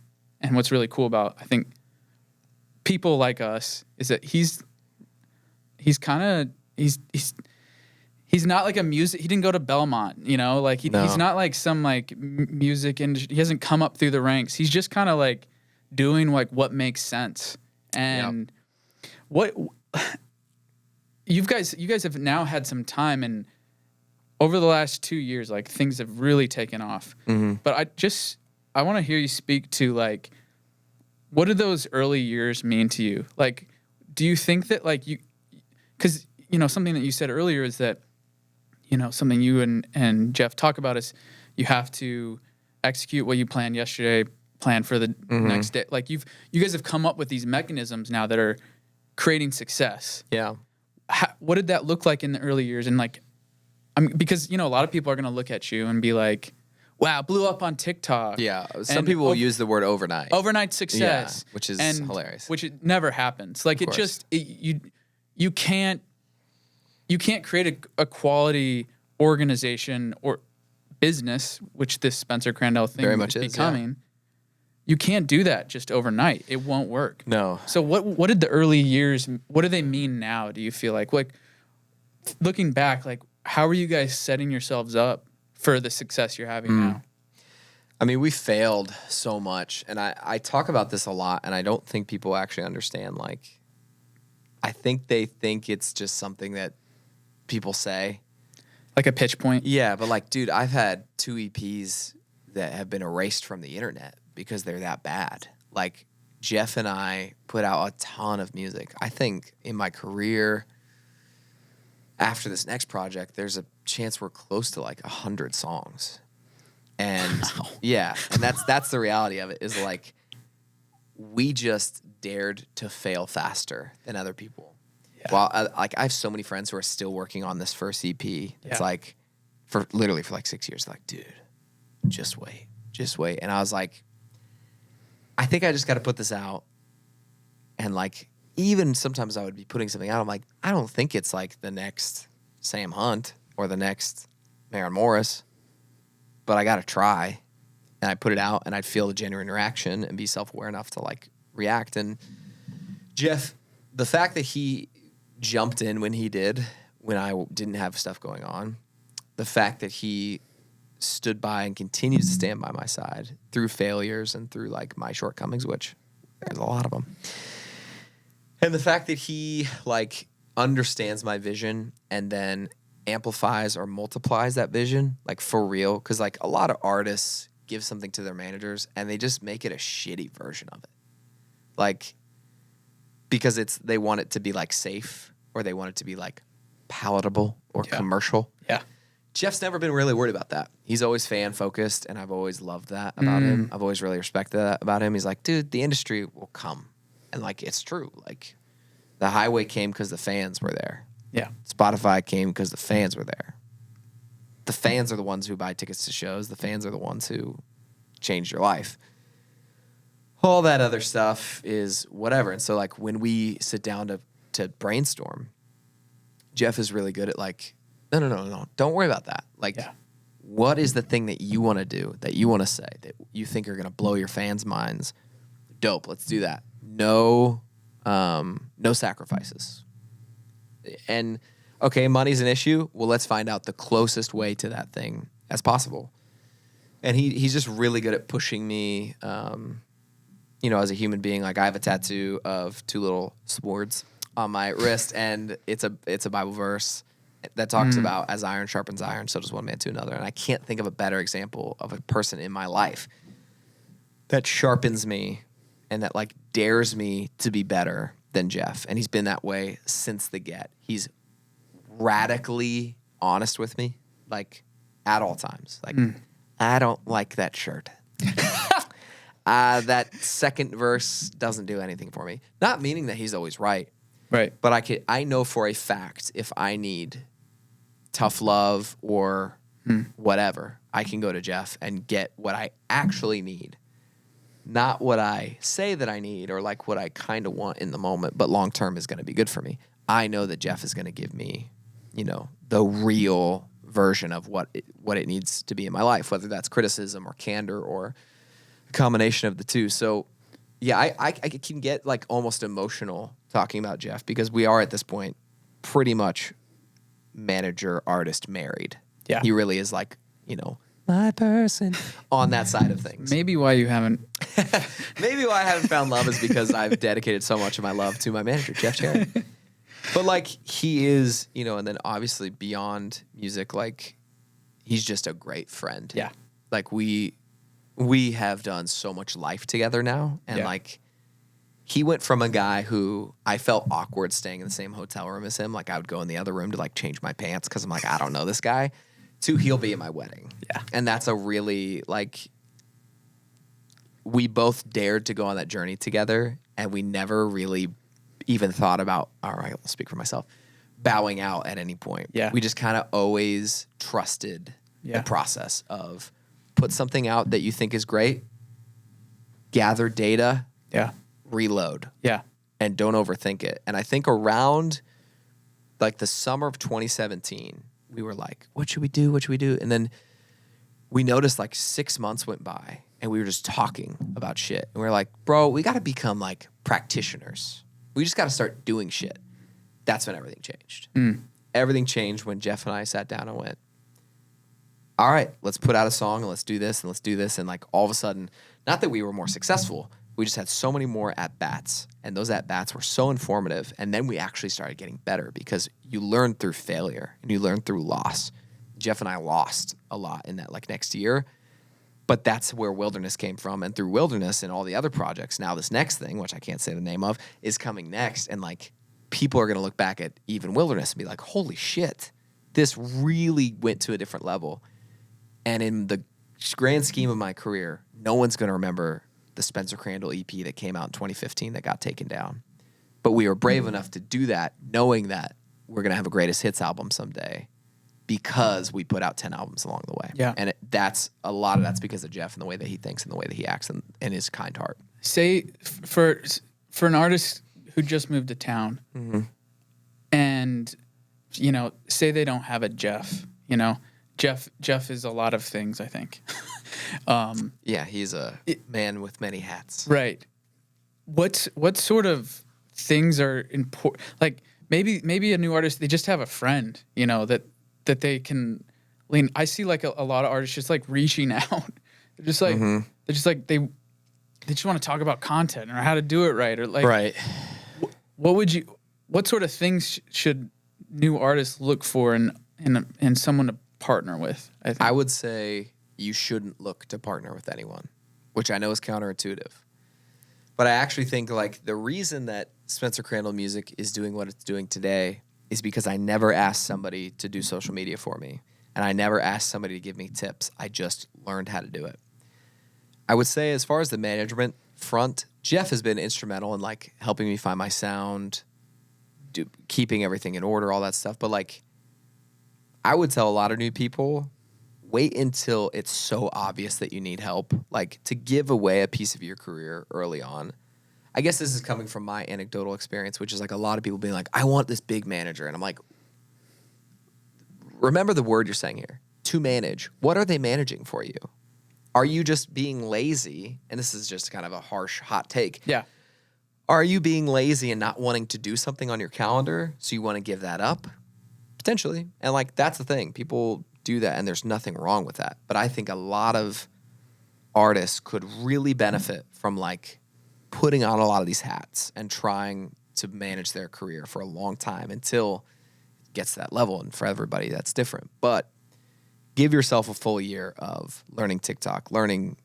and what's really cool about, I think, people like us is that he's not like a music, he didn't go to Belmont, like he's not like some like music industry. He hasn't come up through the ranks. He's just kind of like doing like what makes sense. And what you guys have now had some time, and over the last 2 years, like things have really taken off. But I want to hear you speak to like, what did those early years mean to you? Like, do you think that like because something that you said earlier is that, something you and Jeff talk about is you have to execute what you planned yesterday, plan for the next day. Like you guys have come up with these mechanisms now that are creating success. Yeah. What did that look like in the early years? And like, because a lot of people are going to look at you and be like, wow, blew up on TikTok. Yeah. Some people will use the word overnight. Overnight success. Yeah, which is hilarious. Which it never happens. Like you can't create a quality organization or business, which this Spencer Crandall thing very much is becoming. Yeah. You can't do that just overnight. It won't work. No. So what did the early years, what do they mean now, do you feel like? Like, looking back, like, how are you guys setting yourselves up for the success you're having now? I mean, we failed so much. And I talk about this a lot, and I don't think people actually understand. Like, I think they think it's just something that people say. Like a pitch point? Yeah, but like, dude, I've had 2 EPs that have been erased from the internet because they're that bad. Like, Jeff and I put out a ton of music. I think in my career, after this next project, there's a chance we're close to like 100 songs. And yeah, and that's the reality of it, is like, we just dared to fail faster than other people. Yeah. Well, I have so many friends who are still working on this first EP. It's like, for 6 years, like, dude, just wait. And I was like, I think I just got to put this out. And like, even sometimes I would be putting something out, I'm like, I don't think it's like the next Sam Hunt or the next Maren Morris, but I got to try. And I put it out, and I'd feel the genuine reaction and be self-aware enough to like react. And Jeff, the fact that he jumped in when he did, when I didn't have stuff going on, the fact that he stood by and continues to stand by my side through failures and through like my shortcomings, which there's a lot of them. And the fact that he like understands my vision and then amplifies or multiplies that vision, like for real. Because like a lot of artists give something to their managers and they just make it a shitty version of it, like because they want it to be like safe or they want it to be like palatable or commercial. Yeah. Jeff's never been really worried about that. He's always fan focused, and I've always loved that about him. I've always really respected that about him. He's like, dude, the industry will come, and like it's true. Like the highway came because the fans were there. Yeah. Spotify came because the fans were there. The fans are the ones who buy tickets to shows. The fans are the ones who change your life. All that other stuff is whatever. And so like when we sit down to brainstorm, Jeff is really good at like, no. Don't worry about that. Like, what is the thing that you want to do, that you want to say, that you think are going to blow your fans' minds? Dope. Let's do that. No sacrifices. And okay, money's an issue. Well, let's find out the closest way to that thing as possible. And he's just really good at pushing me, as a human being. Like I have a tattoo of 2 little swords on my wrist, and it's a Bible verse that talks about as iron sharpens iron, so does one man to another. And I can't think of a better example of a person in my life that sharpens me and that like dares me to be better than Jeff. And he's been that way since the get. He's radically honest with me, like at all times. Like, I don't like that shirt. That second verse doesn't do anything for me. Not meaning that he's always right. Right. But I know for a fact if I need tough love or whatever, I can go to Jeff and get what I actually need. Not what I say that I need or like what I kind of want in the moment, but long term is going to be good for me. I know that Jeff is going to give me, the real version of what it needs to be in my life, whether that's criticism or candor or a combination of the two. So yeah, I can get like almost emotional talking about Jeff because we are at this point pretty much manager, artist, married. Yeah. He really is like, my person on that side of things. Maybe why you haven't. Maybe why I haven't found love is because I've dedicated so much of my love to my manager, Jeff Cherry. But like he is, and then obviously beyond music, like he's just a great friend. Yeah. Like we have done so much life together now. And like he went from a guy who I felt awkward staying in the same hotel room as him. Like I would go in the other room to like change my pants because I'm like, I don't know this guy. To he'll be at my wedding. Yeah. And that's a really like, we both dared to go on that journey together and we never really even thought about, all right, I'll speak for myself, bowing out at any point. Yeah. We just kind of always trusted the process of put something out that you think is great, gather data, reload. Yeah. And don't overthink it. And I think around like the summer of 2017, we were like, what should we do? What should we do? And then we noticed like 6 months went by and we were just talking about shit. And we were like, bro, we got to become like practitioners. We just got to start doing shit. That's when everything changed. Everything changed when Jeff and I sat down and went, all right, let's put out a song and let's do this and let's do this. And like all of a sudden, not that we were more successful, we just had so many more at-bats, and those at-bats were so informative, and then we actually started getting better because you learn through failure and you learn through loss. Jeff and I lost a lot in that like next year, but that's where Wilderness came from, and through Wilderness and all the other projects, now this next thing, which I can't say the name of, is coming next, and like people are going to look back at even Wilderness and be like, holy shit, this really went to a different level. And in the grand scheme of my career, no one's going to remember the Spencer Crandall EP that came out in 2015 that got taken down. But we were brave enough to do that, knowing that we're going to have a greatest hits album someday because we put out 10 albums along the way. Yeah. And that's a lot of that's because of Jeff and the way that he thinks and the way that he acts and his kind heart. Say for an artist who just moved to town and, say they don't have a Jeff, Jeff is a lot of things, I think. Yeah, he's a man with many hats. Right. What sort of things are important? Like maybe a new artist, they just have a friend, that they can lean. I see like a lot of artists just like reaching out. They're just like they just want to talk about content or how to do it right or like. Right. What sort of things should new artists look for in and someone to partner with, I think. I would say you shouldn't look to partner with anyone, which I know is counterintuitive. But I actually think like the reason that Spencer Crandall Music is doing what it's doing today is because I never asked somebody to do social media for me. And I never asked somebody to give me tips. I just learned how to do it. I would say as far as the management front, Jeff has been instrumental in like helping me find my sound, keeping everything in order, all that stuff. But like, I would tell a lot of new people, wait until it's so obvious that you need help, like to give away a piece of your career early on. I guess this is coming from my anecdotal experience, which is like a lot of people being like, I want this big manager. And I'm like, remember the word you're saying here, to manage. What are they managing for you? Are you just being lazy? And this is just kind of a harsh, hot take. Yeah. Are you being lazy and not wanting to do something on your calendar, so you want to give that up? Potentially. And like, that's the thing. People do that, and there's nothing wrong with that. But I think a lot of artists could really benefit from like putting on a lot of these hats and trying to manage their career for a long time until it gets to that level. And for everybody, that's different. But give yourself a full year of learning TikTok, learning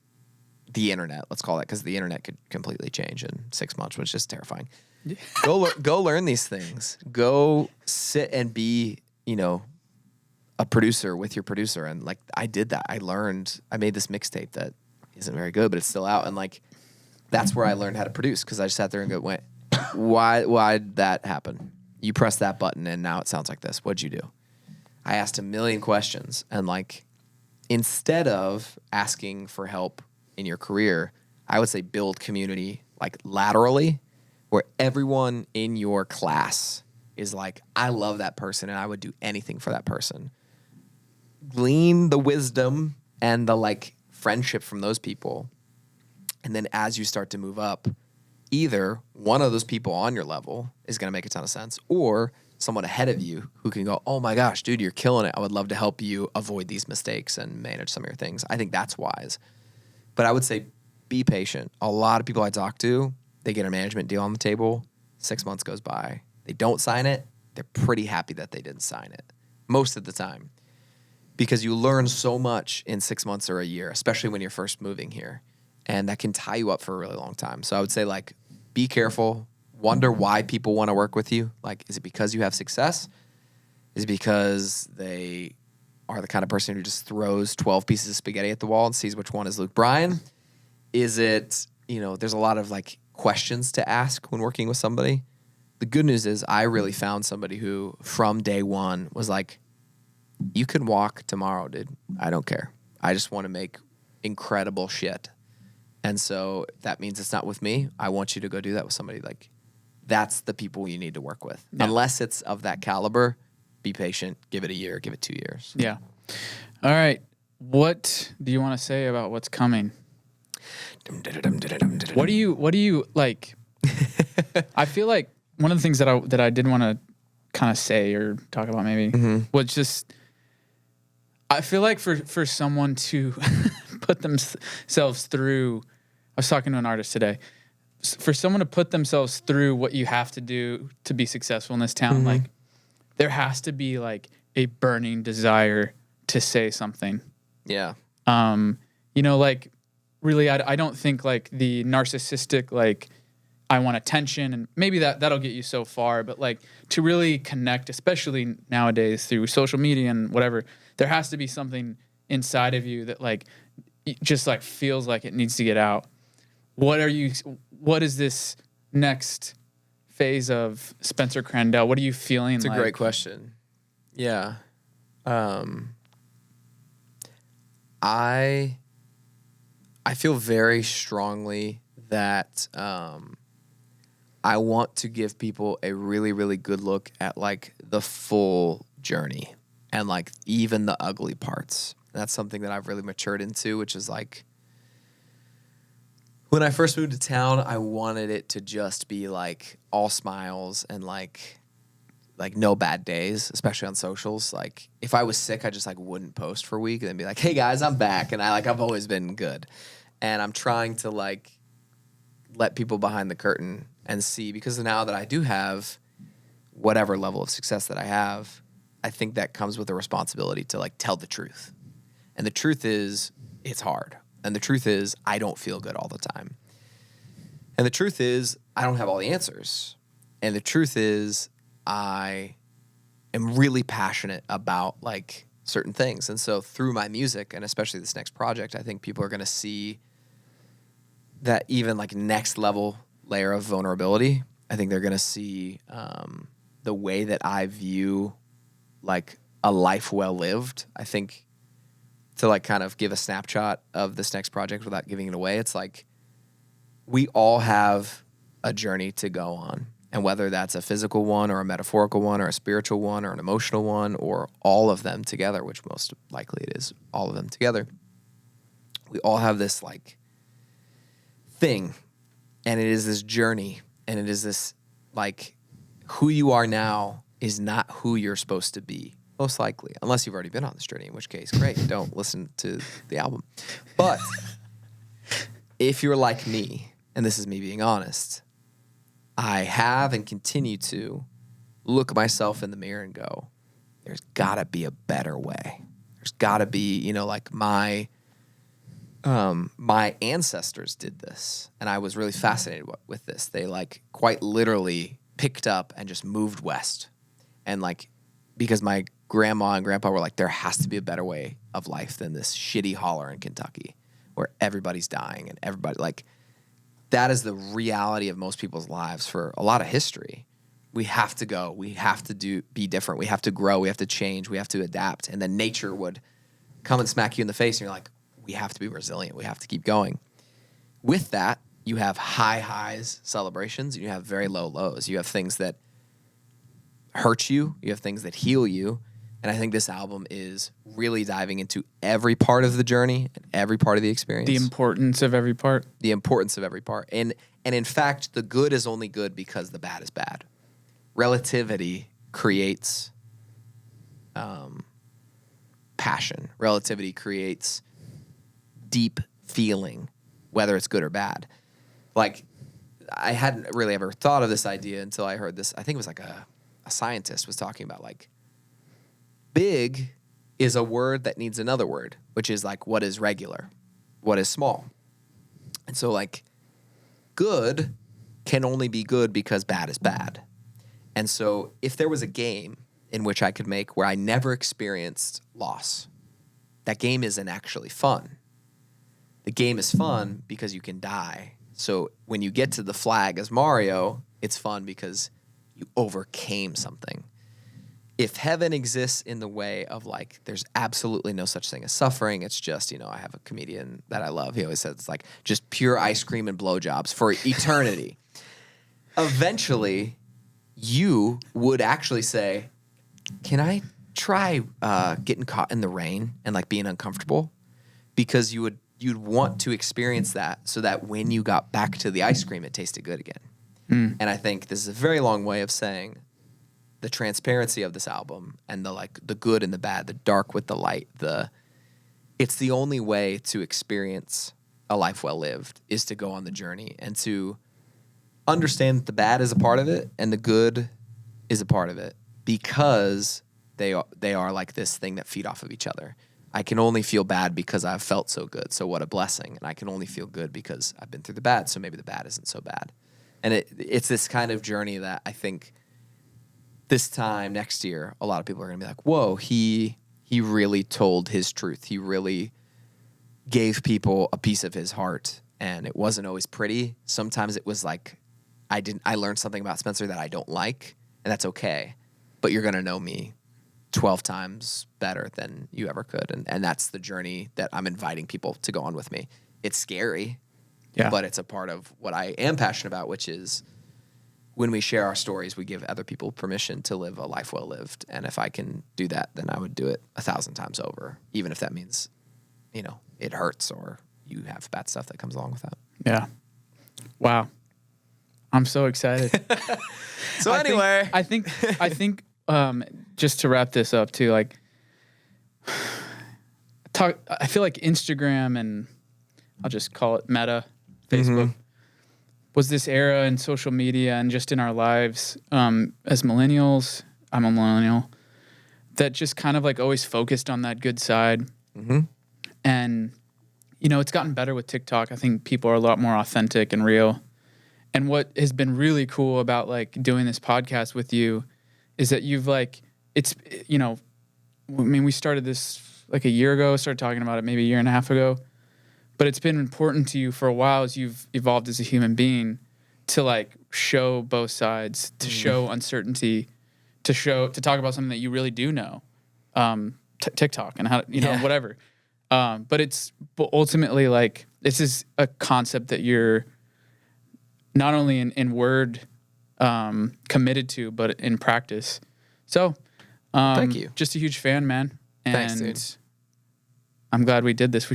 the internet, let's call it, because the internet could completely change in 6 months, which is terrifying. Yeah. Go learn these things. Go sit and be, a producer with your producer. And like, I did that. I made this mixtape that isn't very good, but it's still out. And like, that's where I learned how to produce, because I just sat there and went, why'd that happen? You press that button and now it sounds like this. What'd you do? I asked a million questions, and like, instead of asking for help in your career, I would say build community like laterally, where everyone in your class is like, I love that person and I would do anything for that person. Glean the wisdom and the like friendship from those people. And then as you start to move up, either one of those people on your level is going to make a ton of sense, or someone ahead of you who can go, oh my gosh, dude, you're killing it. I would love to help you avoid these mistakes and manage some of your things. I think that's wise. But I would say be patient. A lot of people I talk to, they get a management deal on the table. 6 months goes by. They don't sign it. They're pretty happy that they didn't sign it most of the time, because you learn so much in 6 months or a year, especially when you're first moving here. And that can tie you up for a really long time. So I would say, like, be careful. Wonder why people want to work with you. Like, is it because you have success? Is it because they are the kind of person who just throws 12 pieces of spaghetti at the wall and sees which one is Luke Bryan? Is it, there's a lot of, like, questions to ask when working with somebody. The good news is I really found somebody who, from day one, was like, you can walk tomorrow, dude. I don't care. I just want to make incredible shit. And so that means it's not with me. I want you to go do that with somebody. Like, that's the people you need to work with. Yeah. Unless it's of that caliber, be patient. Give it a year. Give it 2 years. Yeah. All right. What do you want to say about what's coming? What do you like? I feel like one of the things that I did want to kind of say or talk about maybe was just, I feel like for someone to put themselves through, I was talking to an artist today, for someone to put themselves through what you have to do to be successful in this town, like, there has to be like a burning desire to say something. Yeah. Like, really, I don't think like the narcissistic, like, I want attention, and maybe that'll get you so far, but like, to really connect, especially nowadays through social media and whatever, there has to be something inside of you that like just like feels like it needs to get out. What is this next phase of Spencer Crandall? What are you feeling? It's a great question. Yeah. I feel very strongly that I want to give people a really, really good look at like the full journey and like even the ugly parts. That's something that I've really matured into, which is like, when I first moved to town, I wanted it to just be like all smiles and like no bad days, especially on socials. Like, if I was sick, I just like wouldn't post for a week and then be like, hey guys, I'm back. And I've always been good. And I'm trying to like let people behind the curtain and see, because now that I do have whatever level of success that I have, I think that comes with a responsibility to like tell the truth. And the truth is it's hard. And the truth is I don't feel good all the time. And the truth is I don't have all the answers. And the truth is I am really passionate about like certain things. And so through my music, and especially this next project, I think people are going to see that even like next level layer of vulnerability. I think they're going to see the way that I view like a life well lived. I think to like kind of give a snapshot of this next project without giving it away, it's like we all have a journey to go on. And whether that's a physical one or a metaphorical one or a spiritual one or an emotional one or all of them together, which most likely it is all of them together, we all have this like thing, and it is this journey, and it is this like who you are now is not who you're supposed to be, most likely, unless you've already been on this journey, in which case, great, don't listen to the album. But if you're like me, and this is me being honest, I have and continue to look myself in the mirror and go, there's gotta be a better way. There's gotta be, you know, like my ancestors did this, and I was really fascinated with this. They like quite literally picked up and just moved west. And like, because my grandma and grandpa were like, there has to be a better way of life than this shitty holler in Kentucky where everybody's dying and everybody like, that is the reality of most people's lives for a lot of history. We have to go. We have to be different. We have to grow. We have to change. We have to adapt. And then nature would come and smack you in the face, and you're like, we have to be resilient. We have to keep going. With that, you have high highs, celebrations, and you have very low lows. You have things that hurt you. You have things that heal you. And I think this album is really diving into every part of the journey and every part of the experience. The importance of every part. The importance of every part. And in fact, the good is only good because the bad is bad. Relativity creates passion. Relativity creates deep feeling, whether it's good or bad. Like, I hadn't really ever thought of this idea until I heard this. I think it was like a scientist was talking about like, big is a word that needs another word, which is like what is regular, what is small. And so like good can only be good because bad is bad. And so if there was a game in which I could make where I never experienced loss, that game isn't actually fun. The game is fun because you can die. So when you get to the flag as Mario, it's fun because you overcame something. If heaven exists in the way of like, there's absolutely no such thing as suffering. It's just, you know, I have a comedian that I love. He always says it's like just pure ice cream and blowjobs for eternity. Eventually, you would actually say, can I try getting caught in the rain and like being uncomfortable? Because you'd want to experience that so that when you got back to the ice cream, it tasted good again. And I think this is a very long way of saying the transparency of this album and the good and the bad, the dark with the light, it's the only way to experience a life well lived is to go on the journey and to understand that the bad is a part of it and the good is a part of it because they are like this thing that feed off of each other. I can only feel bad because I've felt so good. So what a blessing. And I can only feel good because I've been through the bad. So maybe the bad isn't so bad. And it's this kind of journey that I think this time next year, a lot of people are going to be like, whoa, he really told his truth. He really gave people a piece of his heart. And it wasn't always pretty. Sometimes it was like, I learned something about Spencer that I don't like, and that's okay. But you're going to know me 12 times better than you ever could. And that's the journey that I'm inviting people to go on with me. It's scary, but it's a part of what I am passionate about, which is when we share our stories, we give other people permission to live a life well lived. And if I can do that, then I would do it 1,000 times over, even if that means, you know, it hurts or you have bad stuff that comes along with that. Yeah. Wow. I'm so excited. So anyway, I think just to wrap this up too, like I feel like Instagram and I'll just call it Meta, Facebook, was this era in social media and just in our lives as millennials. I'm a millennial. that just kind of like always focused on that good side. Mm-hmm. And, you know, it's gotten better with TikTok. I think people are a lot more authentic and real. And what has been really cool about like doing this podcast with you is that you've like, it's, you know, I mean, we started this like a year ago, started talking about it maybe a year and a half ago, but it's been important to you for a while as you've evolved as a human being to like show both sides, to show uncertainty, to talk about something that you really do know, TikTok and how, you know, whatever. But ultimately like, this is a concept that you're not only in word committed to, but in practice. So, thank you. Just a huge fan, man. And thanks, dude. I'm glad we did this.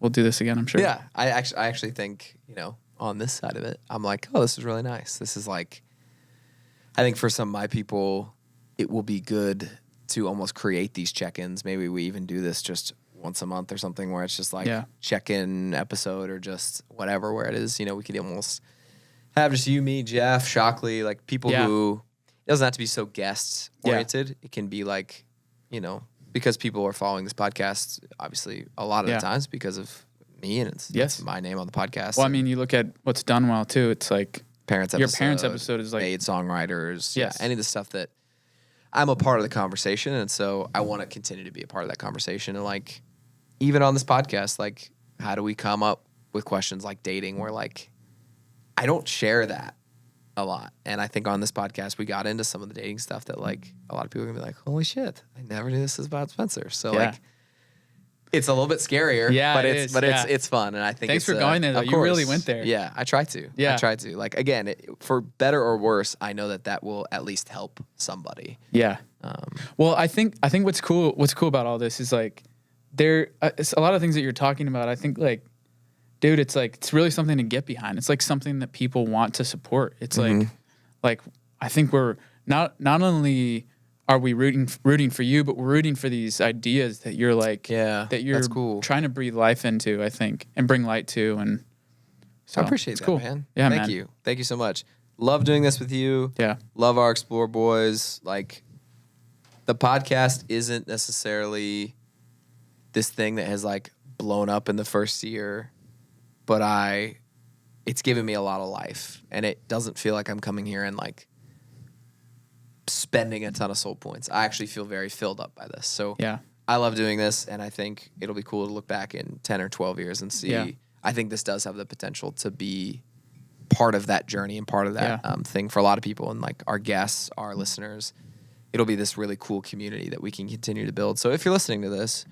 We'll do this again, I'm sure. Yeah, I actually think, you know, on this side of it, I'm like, oh, this is really nice. This is like, I think for some of my people, it will be good to almost create these check-ins. Maybe we even do this just once a month or something where it's just like check-in episode or just whatever where it is. You know, we could almost have just you, me, Jeff, Shockley, like people who, it doesn't have to be so guest-oriented. It can be like, you know, because people are following this podcast, obviously, a lot of the times because of me, and it's my name on the podcast. Well, I mean, you look at what's done well, too. It's like your parents' episode is like made songwriters. Yes. Any of the stuff that I'm a part of the conversation, and so I want to continue to be a part of that conversation. And like, even on this podcast, like, how do we come up with questions like dating where like, I don't share that a lot. And I think on this podcast, we got into some of the dating stuff that like a lot of people are gonna be like, holy shit, I never knew this was about Spencer. So like, it's a little bit scarier, but it's fun. And I think thanks for going there though. You really went there. Yeah, I try to. I try to. Like, again, for better or worse, I know that will at least help somebody. Yeah. Well, I think what's cool about all this is like it's a lot of things that you're talking about. I think like, dude, it's like, it's really something to get behind. It's like something that people want to support. It's like I think we're not only are we rooting for you, but we're rooting for these ideas that you're like, that you're trying to breathe life into, I think, and bring light to. And so I appreciate that, cool. man. Yeah, Thank you. Thank you so much. Love doing this with you. Yeah. Love our Explore Boys. Like, the podcast isn't necessarily this thing that has like blown up in the first year, but it's given me a lot of life, and it doesn't feel like I'm coming here and like spending a ton of soul points. I actually feel very filled up by this. So I love doing this, and I think it'll be cool to look back in 10 or 12 years and see. I think this does have the potential to be part of that journey and part of that thing for a lot of people, and like our guests, our listeners. It'll be this really cool community that we can continue to build. So if you're listening to this,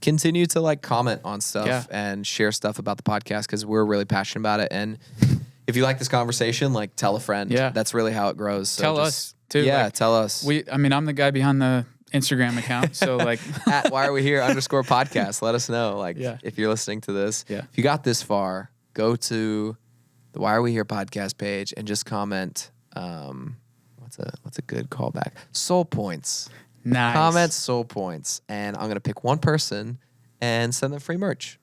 continue to like comment on stuff and share stuff about the podcast, because we're really passionate about it. And if you like this conversation, like, tell a friend. Yeah. That's really how it grows. So tell us too. Yeah, like, tell us. I'm the guy behind the Instagram account. So like at Why Are We Here _podcast. Let us know. Like if you're listening to this. Yeah. If you got this far, go to the Why Are We Here podcast page and just comment. What's a good callback? Soul points. Nice. Comment soul points, and I'm gonna pick one person and send them free merch.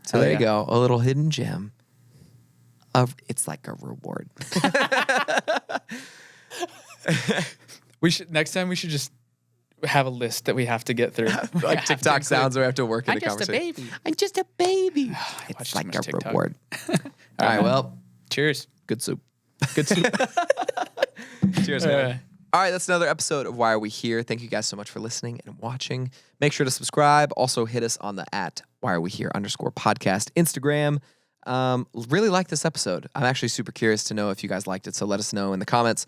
So there you go, a little hidden gem. It's like a reward. Next time we should just have a list that we have to get through. Like TikTok sounds where we have to work in the conversation. I'm just a baby. It's like a reward. All right, well, cheers. Good soup. Good soup. Cheers, man. All right, that's another episode of Why Are We Here. Thank you guys so much for listening and watching. Make sure to subscribe. Also, hit us on the @Why Are We Here _podcast Instagram. Really like this episode. I'm actually super curious to know if you guys liked it. So let us know in the comments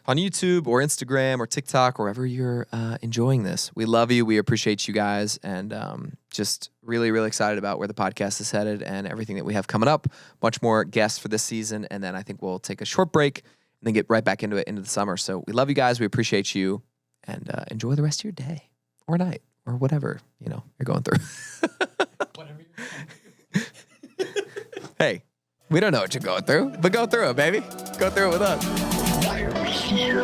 on YouTube or Instagram or TikTok, or wherever you're enjoying this. We love you. We appreciate you guys, and just really, really excited about where the podcast is headed and everything that we have coming up. Much more guests for this season, and then I think we'll take a short break and then get right back into it into the summer. So we love you guys. We appreciate you, and enjoy the rest of your day or night or whatever you're going through. Whatever you're going through. Hey, we don't know what you're going through, but go through it, baby. Go through it with us. Why are we here?